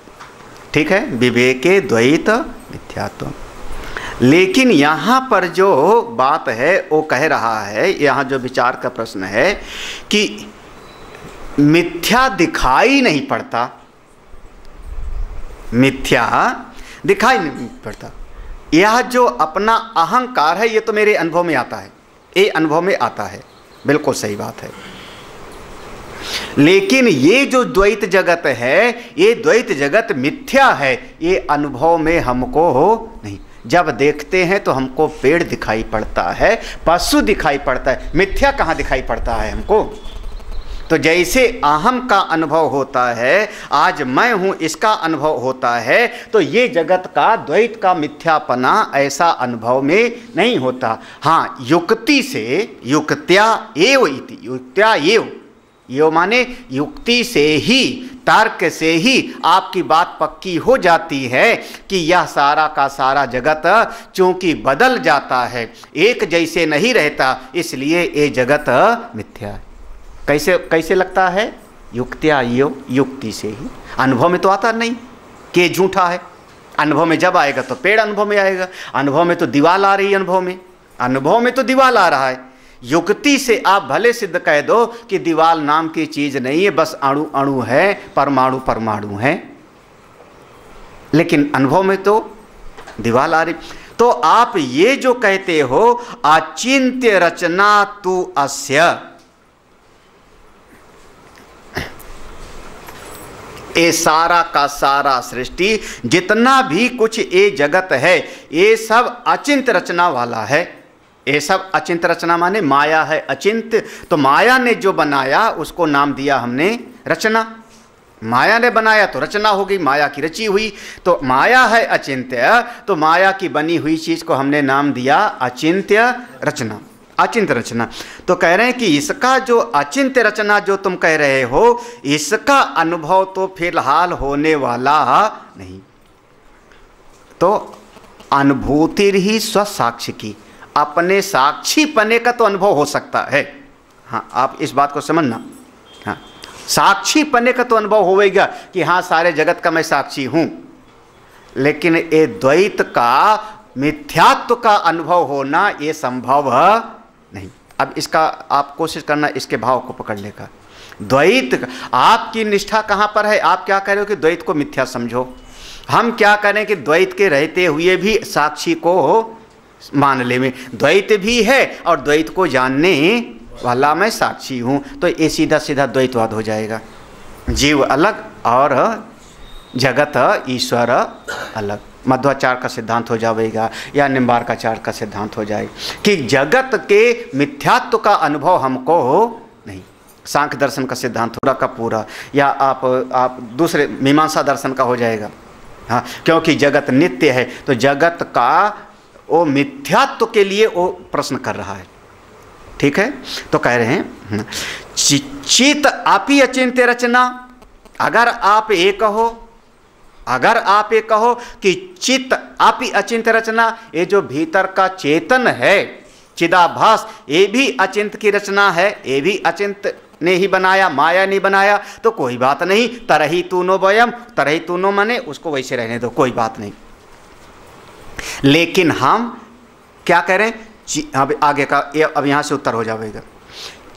ठीक है, विवेके द्वैत मिथ्यात्वम। लेकिन यहाँ पर जो बात है वो कह रहा है, यहाँ जो विचार का प्रश्न है कि मिथ्या दिखाई नहीं पड़ता, मिथ्या दिखाई नहीं पड़ता, यह जो अपना अहंकार है ये तो मेरे अनुभव में आता है, ये अनुभव में आता है, बिल्कुल सही बात है। लेकिन ये जो द्वैत जगत है, ये द्वैत जगत मिथ्या है, ये अनुभव में हमको हो नहीं। जब देखते हैं तो हमको पेड़ दिखाई पड़ता है, पशु दिखाई पड़ता है, मिथ्या कहाँ दिखाई पड़ता है हमको। तो जैसे अहम का अनुभव होता है, आज मैं हूँ इसका अनुभव होता है, तो ये जगत का द्वैत का मिथ्यापना ऐसा अनुभव में नहीं होता। हाँ, युक्ति से, युक्त्या एव इति, युक्त्या एव, यो माने युक्ति से ही, तर्क से ही आपकी बात पक्की हो जाती है कि यह सारा का सारा जगत चूंकि बदल जाता है, एक जैसे नहीं रहता, इसलिए ये जगत मिथ्या है। कैसे कैसे लगता है, युक्त्या यो, युक्ति से ही। अनुभव में तो आता नहीं कि झूठा है, अनुभव में जब आएगा तो पेड़ अनुभव में आएगा, अनुभव में तो दीवाल आ रही है, अनुभव में तो दीवाल आ रहा है। युक्ति से आप भले सिद्ध कह दो कि दीवाल नाम की चीज नहीं है, बस अणु अणु है, परमाणु परमाणु है, लेकिन अनुभव में तो दीवाल आ रही। तो आप ये जो कहते हो अचिंत्य रचना तु अस्य, ये सारा का सारा सृष्टि जितना भी कुछ ये जगत है ये सब अचिंत्य रचना वाला है। ये सब अचिंत्य रचना माने माया है अचिंत्य, तो माया ने जो बनाया उसको नाम दिया हमने रचना। माया ने बनाया तो रचना हो गई, माया की रची हुई, तो माया है अचिंत्य, तो माया की बनी हुई चीज को हमने नाम दिया अचिंत्य रचना। अचिंत्य रचना। तो कह रहे हैं कि इसका जो अचिंत्य रचना जो तुम कह रहे हो, इसका अनुभव तो फिलहाल होने वाला नहीं। तो अनुभूति ही स्वसाक्षी की, अपने साक्षी पने का तो अनुभव हो सकता है। हाँ, आप इस बात को समझना। हाँ, साक्षी पने का तो अनुभव होगा कि हाँ सारे जगत का मैं साक्षी हूँ, लेकिन ये द्वैत का मिथ्यात्व का अनुभव होना ये संभव नहीं। अब इसका आप कोशिश करना इसके भाव को पकड़ने का। द्वैत, आपकी निष्ठा कहाँ पर है? आप क्या कह रहे हो कि द्वैत को मिथ्या समझो, हम क्या करें कि द्वैत के रहते हुए भी साक्षी को मान ले में द्वैत भी है और द्वैत को जानने वाला मैं साक्षी हूँ, तो ये सीधा सीधा द्वैतवाद हो जाएगा। जीव अलग और जगत ईश्वर अलग, मध्वाचार्य का सिद्धांत हो जाएगा या निम्बार्काचार्य का सिद्धांत हो जाएगा कि जगत के मिथ्यात्व का अनुभव हमको नहीं। सांख्य दर्शन का सिद्धांत पूरा का पूरा, या आप दूसरे मीमांसा दर्शन का हो जाएगा। हाँ, क्योंकि जगत नित्य है, तो जगत का वो मिथ्यात्व के लिए वो प्रश्न कर रहा है। ठीक है, तो कह रहे हैं चित आपी अचिंत्य रचना। अगर आप ये कहो कि चित आपी अचिंत्य रचना, ये जो भीतर का चेतन है चिदाभास, ये भी अचिंत्य की रचना है, ये भी अचिंत्य ने ही बनाया, माया नहीं बनाया, तो कोई बात नहीं। तरही तूनो वयम, तरही तूनो मने उसको वैसे रहने दो, कोई बात नहीं। लेकिन हम क्या करें? अब आगे का अब यहाँ से उत्तर हो जाएगा।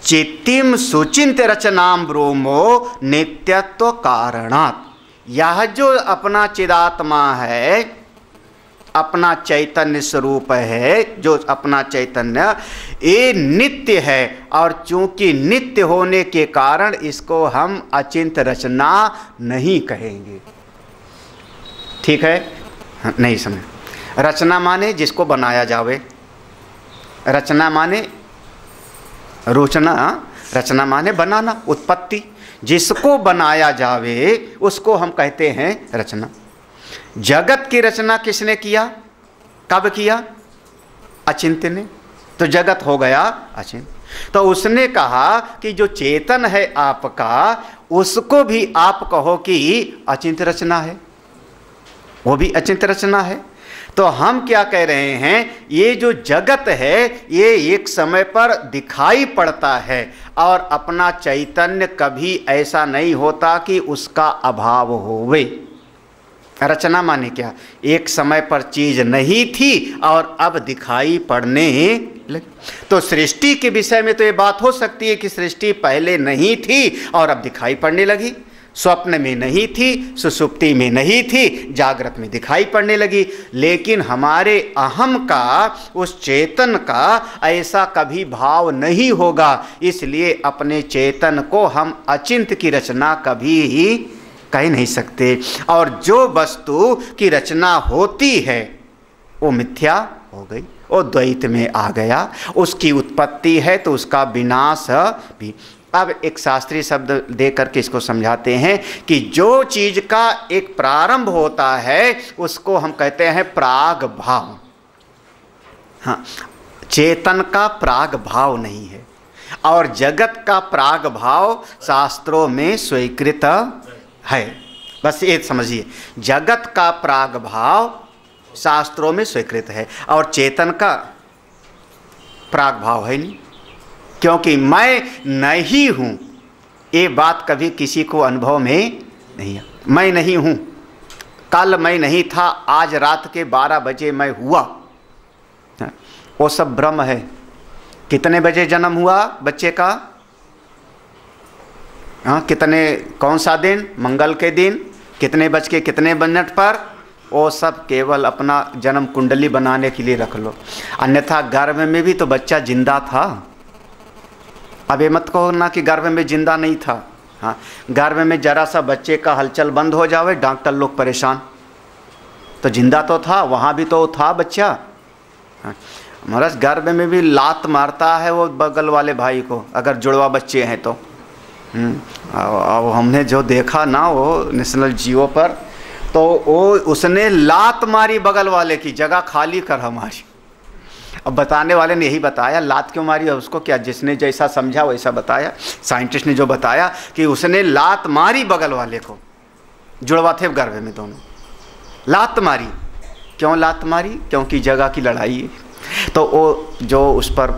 चित्तिम सुचिंत्य रचनाम ब्रोमो नित्यत्व कारणात्। यह जो अपना चिदात्मा है, अपना चैतन्य स्वरूप है, जो अपना चैतन्य ये नित्य है, और चूंकि नित्य होने के कारण इसको हम अचिंत्य रचना नहीं कहेंगे। ठीक है, नहीं समझ। रचना माने जिसको बनाया जावे, रचना माने रोचना, रचना माने बनाना, उत्पत्ति, जिसको बनाया जावे उसको हम कहते हैं रचना। जगत की रचना किसने किया? कब किया? अचिंत्य ने, तो जगत हो गया अचिंत्य। तो उसने कहा कि जो चेतन है आपका, उसको भी आप कहो कि अचिंत्य रचना है, वो भी अचिंत्य रचना है। तो हम क्या कह रहे हैं, ये जो जगत है ये एक समय पर दिखाई पड़ता है, और अपना चैतन्य कभी ऐसा नहीं होता कि उसका अभाव होवे। रचना माने क्या? एक समय पर चीज नहीं थी और अब दिखाई पड़ने लगी। तो सृष्टि के विषय में तो ये बात हो सकती है कि सृष्टि पहले नहीं थी और अब दिखाई पड़ने लगी, स्वप्न में नहीं थी, सुषुप्ति में नहीं थी, जागृत में दिखाई पड़ने लगी। लेकिन हमारे अहम का, उस चेतन का ऐसा कभी भाव नहीं होगा, इसलिए अपने चेतन को हम अचिंत्य की रचना कभी ही कह नहीं सकते। और जो वस्तु की रचना होती है वो मिथ्या हो गई, वो द्वैत में आ गया, उसकी उत्पत्ति है तो उसका विनाश भी। अब एक शास्त्रीय शब्द दे करके इसको समझाते हैं कि जो चीज का एक प्रारंभ होता है उसको हम कहते हैं प्राग भाव। हाँ, चेतन का प्राग भाव नहीं है, और जगत का प्राग भाव शास्त्रों में स्वीकृत है। बस ये समझिए, जगत का प्राग भाव शास्त्रों में स्वीकृत है और चेतन का प्राग भाव है नहीं, क्योंकि मैं नहीं हूँ ये बात कभी किसी को अनुभव में नहीं है। मैं नहीं हूँ, कल मैं नहीं था, आज रात के 12 बजे मैं हुआ, वो सब भ्रम है। कितने बजे जन्म हुआ बच्चे का? हाँ, कितने, कौन सा दिन, मंगल के दिन, कितने बज के कितने मिनट पर, वो सब केवल अपना जन्म कुंडली बनाने के लिए रख लो। अन्यथा गर्भ में भी तो बच्चा जिंदा था। अब ये मत कहो ना कि गर्भ में जिंदा नहीं था। हाँ, गर्भ में जरा सा बच्चे का हलचल बंद हो जावे, डॉक्टर लोग परेशान, तो जिंदा तो था, वहाँ भी तो था बच्चा। हाँ, महाराज गर्भ में भी लात मारता है वो बगल वाले भाई को, अगर जुड़वा बच्चे हैं तो। अब हमने जो देखा ना वो नेशनल जियो पर, तो वो उसने लात मारी बगल वाले की, जगह खाली कर हमारी। अब बताने वाले ने यही बताया, लात क्यों मारी है उसको, क्या जिसने जैसा समझा वैसा बताया। साइंटिस्ट ने जो बताया कि उसने लात मारी बगल वाले को, जुड़वा थे गर्भ में दोनों, लात मारी। क्यों लात मारी? क्योंकि जगह की लड़ाई है। तो वो जो उस पर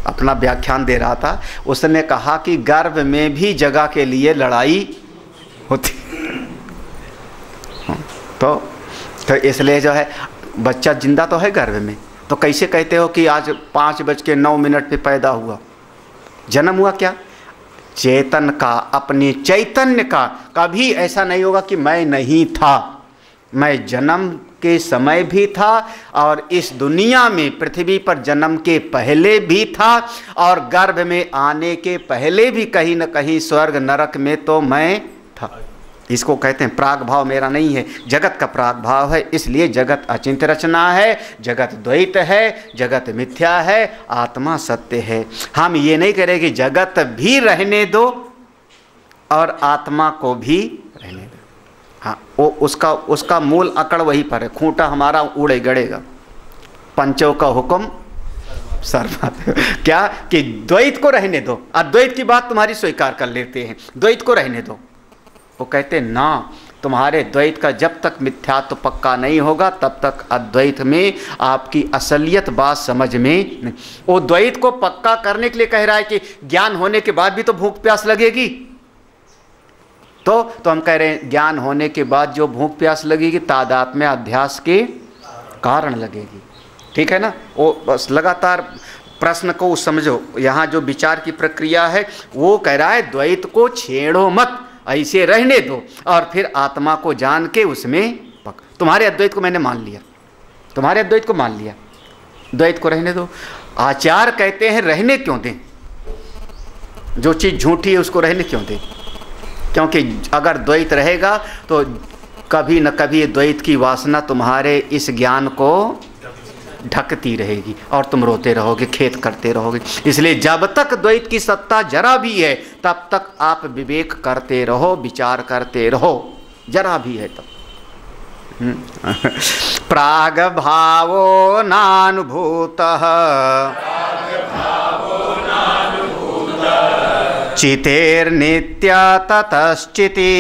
अपना व्याख्यान दे रहा था, उसने कहा कि गर्भ में भी जगह के लिए लड़ाई होती। तो इसलिए जो है बच्चा जिंदा तो है गर्भ में, तो कैसे कहते हो कि आज 5:09 पे पैदा हुआ? जन्म हुआ क्या? चेतन का, अपने चैतन्य का। कभी ऐसा नहीं होगा कि मैं नहीं था, मैं जन्म के समय भी था और इस दुनिया में पृथ्वी पर जन्म के पहले भी था और गर्भ में आने के पहले भी कहीं न कहीं स्वर्ग नरक में तो मैं था। इसको कहते हैं प्राग भाव मेरा नहीं है, जगत का प्राग भाव है। इसलिए जगत अचिंत्य रचना है, जगत द्वैत है, जगत मिथ्या है, आत्मा सत्य है। हम ये नहीं कह रहे कि जगत भी रहने दो और आत्मा को भी रहने दो। हाँ, वो उसका मूल अकड़ वहीं पर है। खूंटा हमारा उड़े गड़ेगा, पंचों का हुक्म सर्वमात। क्या कि द्वैत को रहने दो, अद्वैत की बात तुम्हारी स्वीकार कर लेते हैं, द्वैत को रहने दो। वो कहते ना, तुम्हारे द्वैत का जब तक मिथ्यात्व पक्का नहीं होगा तब तक अद्वैत में आपकी असलियत बात समझ में नहीं। वो द्वैत को पक्का करने के लिए कह रहा है कि ज्ञान होने के बाद भी तो भूख प्यास लगेगी। तो हम कह रहे हैं ज्ञान होने के बाद जो भूख प्यास लगेगी तादात्म्य अध्यास के कारण लगेगी। ठीक है ना? वो बस लगातार प्रश्न को समझो। यहाँ जो विचार की प्रक्रिया है वो कह रहा है द्वैत को छेड़ो मत, ऐसे रहने दो और फिर आत्मा को जान के उसमें तुम्हारे अद्वैत को मैंने मान लिया, तुम्हारे अद्वैत को मान लिया, द्वैत को रहने दो। आचार्य कहते हैं रहने क्यों दें? जो चीज़ झूठी है उसको रहने क्यों दें? क्योंकि अगर द्वैत रहेगा तो कभी न कभी द्वैत की वासना तुम्हारे इस ज्ञान को ढकती रहेगी और तुम रोते रहोगे, खेद करते रहोगे। इसलिए जब तक द्वैत की सत्ता जरा भी है तब तक आप विवेक करते रहो, विचार करते रहो, जरा भी है तब। प्राग भावो नानुभूतः चितेर्नित्या ततश्चिति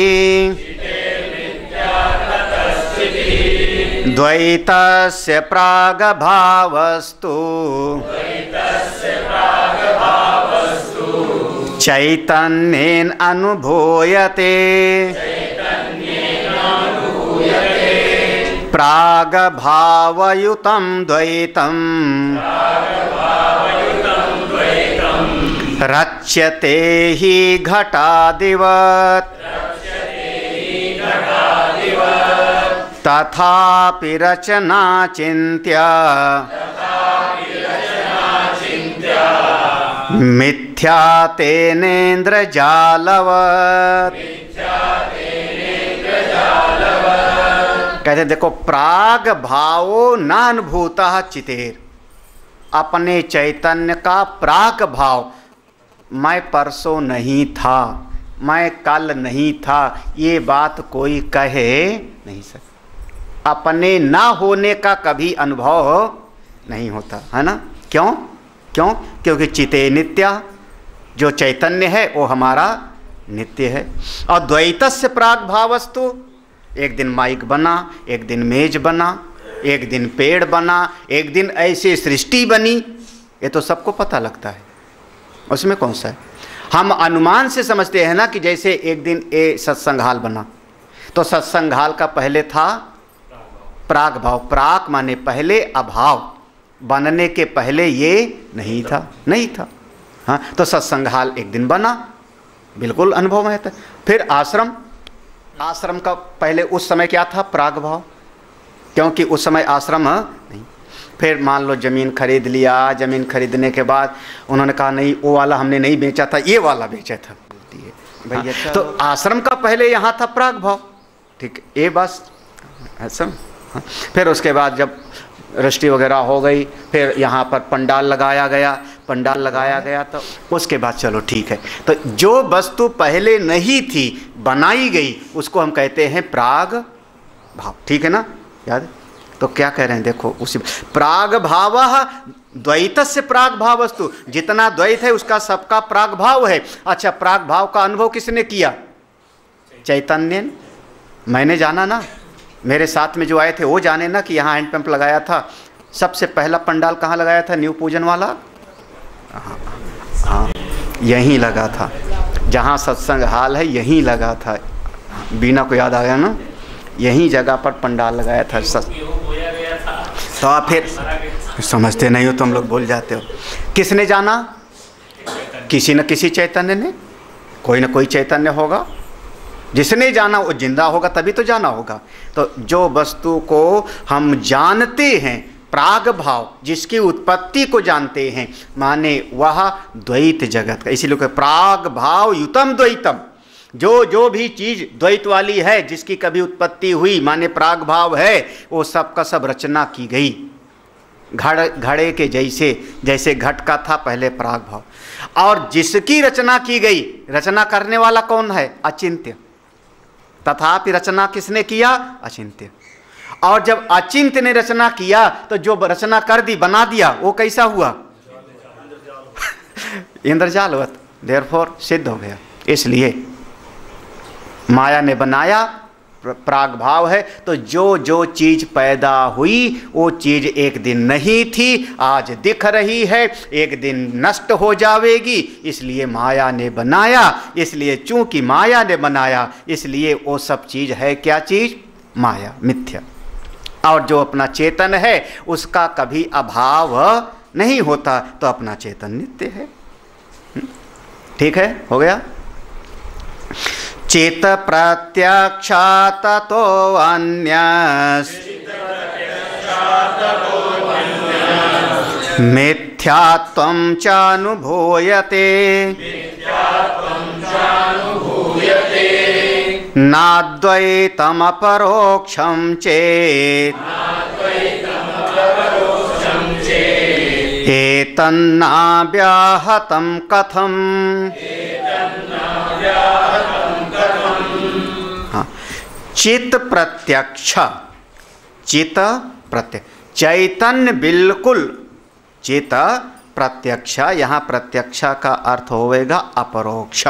द्वैतस्य प्रागभावस्तु चैतन्येन अनुभूयते प्रागभावयुतं द्वैतं रच्यते हि घटादिवत् तथापि रचना चिन्त्या मिथ्या तेनेन्द्रजालवत्। कहते देखो, प्राग भावो नानुभूतः चितेर, अपने चैतन्य का प्राग भाव, मैं परसों नहीं था, मैं कल नहीं था, ये बात कोई कहे नहीं सकता। अपने ना होने का कभी अनुभव नहीं होता है ना? क्यों? क्योंकि चिते नित्या, जो चैतन्य है वो हमारा नित्य है। और द्वैतस्य प्राग भावस्तु, एक दिन माइक बना, एक दिन मेज बना, एक दिन पेड़ बना, एक दिन ऐसे सृष्टि बनी, ये तो सबको पता लगता है। उसमें कौन सा है? हम अनुमान से समझते हैं ना कि जैसे एक दिन ये सत्संगाल बना, तो सत्संगाल का पहले था प्राग भाव। प्राग माने पहले, अभाव, बनने के पहले ये नहीं था। हाँ, तो सत्संगाल एक दिन बना, बिल्कुल अनुभव में था। फिर आश्रम का पहले उस समय क्या था? प्राग भाव, क्योंकि उस समय आश्रम नहीं। फिर मान लो ज़मीन खरीद लिया, ज़मीन खरीदने के बाद उन्होंने कहा नहीं वो वाला हमने नहीं बेचा था, ये वाला बेचा था भैया। हाँ, तो आश्रम का पहले यहाँ था प्राग भाव। ठीक, ये बस ऐसा। हाँ, फिर उसके बाद जब रष्टि वगैरह हो गई, फिर यहाँ पर पंडाल लगाया गया, तो उसके बाद चलो ठीक है। तो जो वस्तु पहले नहीं थी बनाई गई उसको हम कहते हैं प्राग भाव। ठीक है ना? याद है? तो क्या कह रहे हैं देखो, उसी प्राग भाव द्वैत से प्राग भाव वस्तु, जितना द्वैत है उसका सबका प्राग भाव है। अच्छा, प्राग भाव का अनुभव किसने किया? चैतन्य ने। मैंने जाना ना, मेरे साथ में जो आए थे वो जाने ना कि यहाँ हैंडपंप लगाया था। सबसे पहला पंडाल कहाँ लगाया था? न्यू पूजन वाला, हाँ यहीं लगा था, जहाँ सत्संग हाल है यहीं लगा था। बीना को याद आ गया ना, यहीं जगह पर पंडाल लगाया था। तो आप फिर समझते नहीं हो, तुम लोग भूल जाते हो। किसने जाना? किसी न किसी चैतन्य ने, कोई न कोई चैतन्य होगा। जिसने जाना वो जिंदा होगा, तभी तो जाना होगा। तो जो वस्तु को हम जानते हैं, प्राग भाव, जिसकी उत्पत्ति को जानते हैं, माने वह द्वैत जगत का। इसीलिए प्राग भाव युतम द्वैतम, जो भी चीज़ द्वैत वाली है, जिसकी कभी उत्पत्ति हुई, माने प्राग भाव है, वो सब का सब रचना की गई। घड़े के जैसे, जैसे घट का था पहले प्राग भाव, और जिसकी रचना की गई, रचना करने वाला कौन है? अचिंत्य। तथापि रचना किसने किया? अचिंत्य। और जब अचिंत्य ने रचना किया तो जो रचना कर दी, बना दिया, वो कैसा हुआ? इंद्रजालवत। देयरफॉर सिद्ध हो गया। इसलिए माया ने बनाया, प्राग भाव है। तो जो चीज पैदा हुई वो चीज एक दिन नहीं थी, आज दिख रही है, एक दिन नष्ट हो जाएगी। इसलिए माया ने बनाया। इसलिए चूंकि माया ने बनाया, इसलिए वो सब चीज है क्या चीज? माया, मिथ्या। और जो अपना चेतन है उसका कभी अभाव नहीं होता, तो अपना चेतन नित्य है। ठीक है, हो गया। चित प्रत्यक्षात तो अन्य मिथ्यात्वं च अनुभूयते नाद्वैतमपरोक्षं चेत् एतन्नाव्याहतं कथम्। चित प्रत्यक्ष, चित प्रत्यक्ष, चैतन्य बिल्कुल चित प्रत्यक्ष। यहाँ प्रत्यक्ष का अर्थ होगा अपरोक्ष।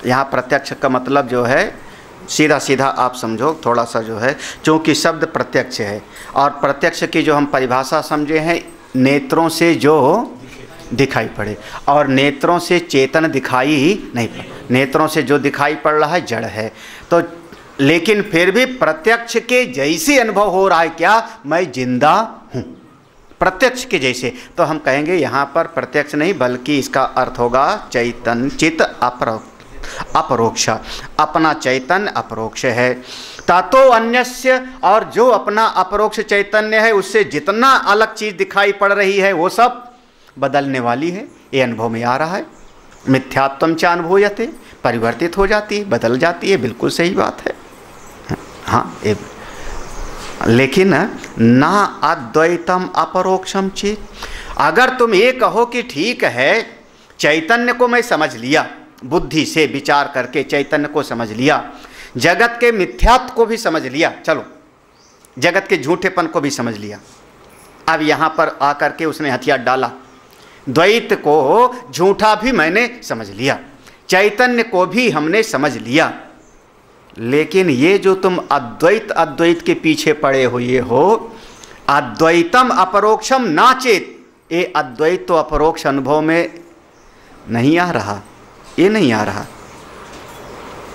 यहाँ प्रत्यक्ष का मतलब जो है, सीधा सीधा आप समझो, थोड़ा सा जो है, क्योंकि शब्द प्रत्यक्ष है, और प्रत्यक्ष की जो हम परिभाषा समझे हैं, नेत्रों से जो दिखाई पड़े, और नेत्रों से चेतन दिखाई नहीं पड़े। नेत्रों से जो दिखाई पड़ रहा है जड़ है। तो लेकिन फिर भी प्रत्यक्ष के जैसे अनुभव हो रहा है, क्या? मैं जिंदा हूँ, प्रत्यक्ष के जैसे। तो हम कहेंगे यहाँ पर प्रत्यक्ष नहीं, बल्कि इसका अर्थ होगा चैतन्य, चित अपरोक्ष। अपना चैतन्य अपरोक्ष है। तातो अन्यस्य, और जो अपना अपरोक्ष चैतन्य है, उससे जितना अलग चीज दिखाई पड़ रही है वो सब बदलने वाली है। ये अनुभव में आ रहा है। मिथ्यात्वं च अनुभूयते, परिवर्तित हो जाती है, बदल जाती है। बिल्कुल सही बात है। हाँ, लेकिन ना अद्वैतम अपरोक्षम चेत। अगर तुम ये कहो कि ठीक है, चैतन्य को मैं समझ लिया, बुद्धि से विचार करके चैतन्य को समझ लिया, जगत के मिथ्यात्व को भी समझ लिया, चलो जगत के झूठेपन को भी समझ लिया। अब यहाँ पर आकर के उसने हथियार डाला, द्वैत को झूठा भी मैंने समझ लिया, चैतन्य को भी हमने समझ लिया। लेकिन ये जो तुम अद्वैत अद्वैत के पीछे पड़े हुए हो, अद्वैतम अपरोक्षम ना चेत, ये अद्वैत तो अपरोक्ष अनुभव में नहीं आ रहा। ये नहीं आ रहा।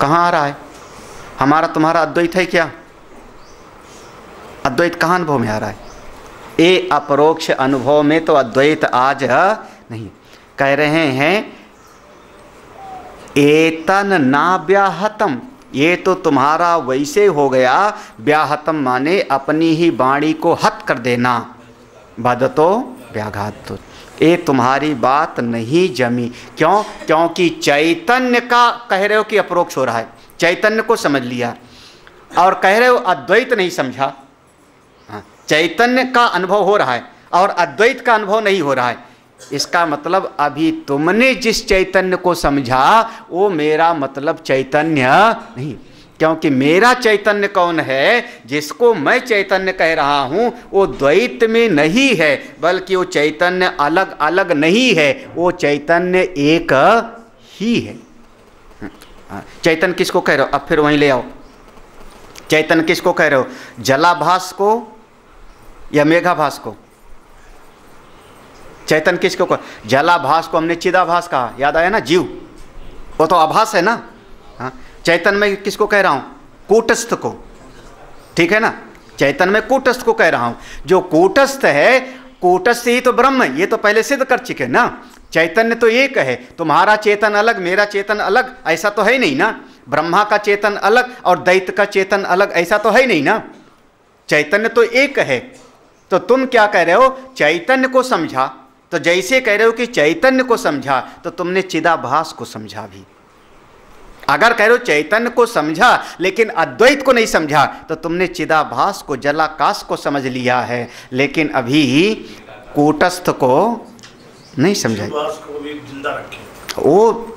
कहाँ आ रहा है? हमारा तुम्हारा अद्वैत है क्या? अद्वैत कहाँ अनुभव में आ रहा है? ये अपरोक्ष अनुभव में तो अद्वैत आज नहीं। कह रहे हैं एतन ना व्याहतम, ये तो तुम्हारा वैसे हो गया। व्याहतम माने अपनी ही वाणी को हत कर देना, बदतो व्याघात। ये तुम्हारी बात नहीं जमी। क्यों? क्योंकि चैतन्य का कह रहे हो कि अपरोक्ष हो रहा है, चैतन्य को समझ लिया, और कह रहे हो अद्वैत नहीं समझा। चैतन्य का अनुभव हो रहा है और अद्वैत का अनुभव नहीं हो रहा है। इसका मतलब अभी तुमने जिस चैतन्य को समझा वो मेरा मतलब चैतन्य नहीं, क्योंकि मेरा चैतन्य कौन है, जिसको मैं चैतन्य कह रहा हूँ, वो द्वैत में नहीं है, बल्कि वो चैतन्य अलग अलग नहीं है, वो चैतन्य एक ही है। चैतन्य किसको कह रहे हो? अब फिर वहीं ले आओ। चैतन्य किसको कह रहे हो? जलाभास को या मेघाभास को? चैतन्य किसको कह? जलाभास को हमने चिदाभास कहा, याद आया ना? जीव वो तो आभास है ना। हाँ, चैतन्य में किसको कह रहा हूं? कूटस्थ को, ठीक है ना? चैतन्य में कूटस्थ को कह रहा हूं। जो कूटस्थ है, कूटस्थ ही तो ब्रह्म है, ये तो पहले सिद्ध कर चुके ना। चैतन्य तो एक है, तुम्हारा चेतन अलग, मेरा चेतन अलग, ऐसा तो है नहीं ना। ब्रह्मा का चेतन अलग और दैत्य का चेतन अलग, ऐसा तो है नहीं ना। चैतन्य तो एक है। तो तुम क्या कह रहे हो? चैतन्य को समझा, तो जैसे कह रहे हो कि चैतन्य को समझा, तो तुमने चिदाभास को समझा भी। अगर कह रहे हो चैतन्य को समझा लेकिन अद्वैत को नहीं समझा, तो तुमने चिदाभास को, जलाकाश को समझ लिया है, लेकिन अभी कूटस्थ को नहीं समझा। वो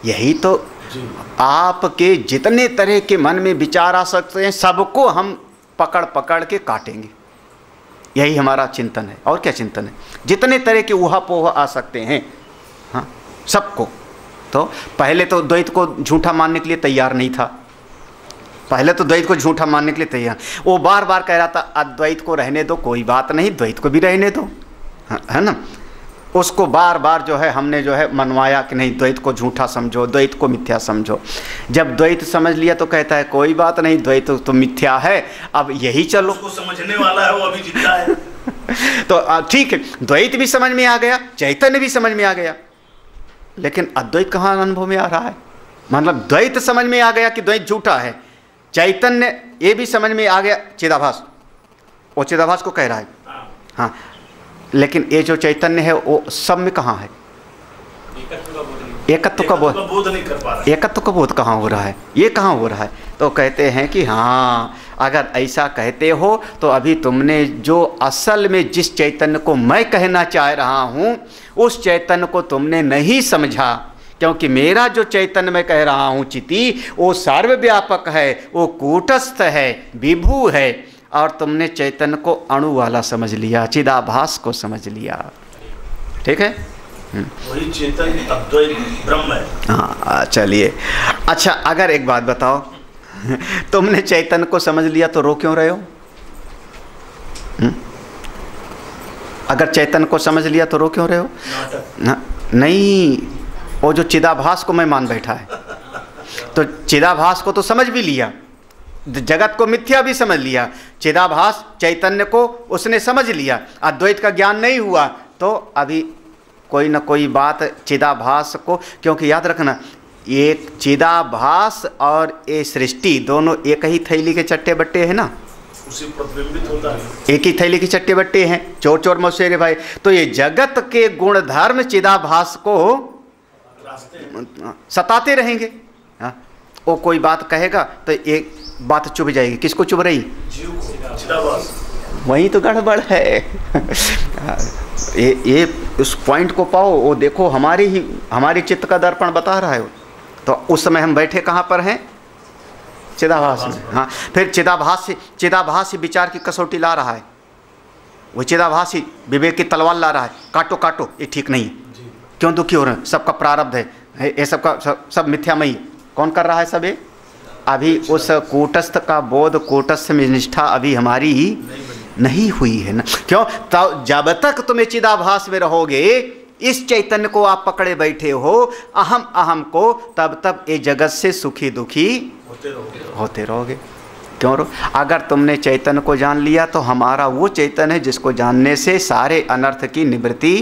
यही तो आपके जितने तरह के मन में विचार आ सकते हैं, सबको हम पकड़ पकड़ के काटेंगे। यही हमारा चिंतन है, और क्या चिंतन है? जितने तरह के ऊहापोह आ सकते हैं, हाँ, सबको। तो पहले तो द्वैत को झूठा मानने के लिए तैयार नहीं था, पहले तो द्वैत को झूठा मानने के लिए तैयार। वो बार बार कह रहा था अद्वैत को रहने दो, कोई बात नहीं, द्वैत को भी रहने दो, है ना। उसको बार बार जो है हमने जो है मनवाया कि नहीं, द्वैत को झूठा समझो, द्वैत को मिथ्या समझो। जब द्वैत समझ लिया तो कहता है कोई बात नहीं, द्वैत तो मिथ्या है, अब यही चलो। उसको समझने वाला है, वो अभी जिंदा है। तो ठीक है, द्वैत भी समझ में आ गया, चैतन्य भी समझ में आ गया, लेकिन अद्वैत कहाँ अनुभव में आ रहा है? मतलब द्वैत समझ में आ गया कि द्वैत झूठा है, चैतन्य ये भी समझ में आ गया, चिदाभास, वो चिदाभास को कह रहा है। हाँ, लेकिन ये जो चैतन्य है वो सब में कहाँ है? एकत्व का बोध नहीं कर पा रहा है। एकत्व का बोध कहाँ हो रहा है? ये कहाँ हो रहा है? तो कहते हैं कि हाँ, अगर ऐसा कहते हो तो अभी तुमने जो असल में जिस चैतन्य को मैं कहना चाह रहा हूँ, उस चैतन्य को तुमने नहीं समझा। क्योंकि मेरा जो चैतन्य मैं कह रहा हूँ चिति, वो सर्वव्यापक है, वो कूटस्थ है, विभु है, और तुमने चैतन्य को अणु वाला समझ लिया, चिदाभास को समझ लिया। ठीक है, वही चेतन अद्वैत ब्रह्म है। हाँ, चलिए। अच्छा, अगर एक बात बताओ, तुमने चैतन्य को समझ लिया तो रो क्यों रहे हो? अगर चैतन्य को समझ लिया तो रो क्यों रहे हो? नहीं, वो जो चिदाभास को मैं मान बैठा है, तो चिदाभास को तो समझ भी लिया, जगत को मिथ्या भी समझ लिया, चिदाभास चैतन्य को उसने समझ लिया, अद्वैत का ज्ञान नहीं हुआ, तो अभी कोई ना कोई बात चिदाभास को, क्योंकि याद रखना, एक चिदाभास और ये सृष्टि दोनों एक ही थैली के चट्टे बट्टे हैं ना, उसी प्रतिबिंबित होता है, एक ही थैली के चट्टे बट्टे हैं, चोर चोर मौसेरे भाई। तो ये जगत के गुण धर्म चिदाभास को सताते रहेंगे। हाँ, वो कोई बात कहेगा तो एक बात चुभ जाएगी, किसको चुभ रही? चिदाभास। वही तो गड़बड़ है। ये उस पॉइंट को पाओ, वो देखो हमारी चित्त का दर्पण बता रहा है। तो उस समय हम बैठे कहाँ पर हैं? चिदाभास में। हाँ, फिर चिदाभास ही विचार की कसौटी ला रहा है, वो चिदाभास ही विवेक की तलवार ला रहा है, काटो काटो, ये ठीक नहीं है, क्यों दुखी हो रहे हैं, सबका प्रारब्ध है, ये सबका सब मिथ्यामयी। कौन कर रहा है सब ये? अभी उस कूटस्थ का बोध, कूटस्थ में निष्ठा अभी हमारी ही नहीं हुई है ना। क्यों? तो जब तक तुम चिदाभास में रहोगे, इस चैतन्य को आप पकड़े बैठे हो, अहम अहम को, तब तक ये जगत से सुखी दुखी होते रहोगे। क्यों रो? अगर तुमने चैतन्य को जान लिया तो हमारा वो चैतन्य है जिसको जानने से सारे अनर्थ की निवृत्ति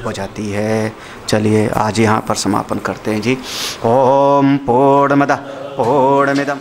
हो जाती है। चलिए आज यहाँ पर समापन करते हैं जी। ओम पूर्णमदः पूर्णमिदं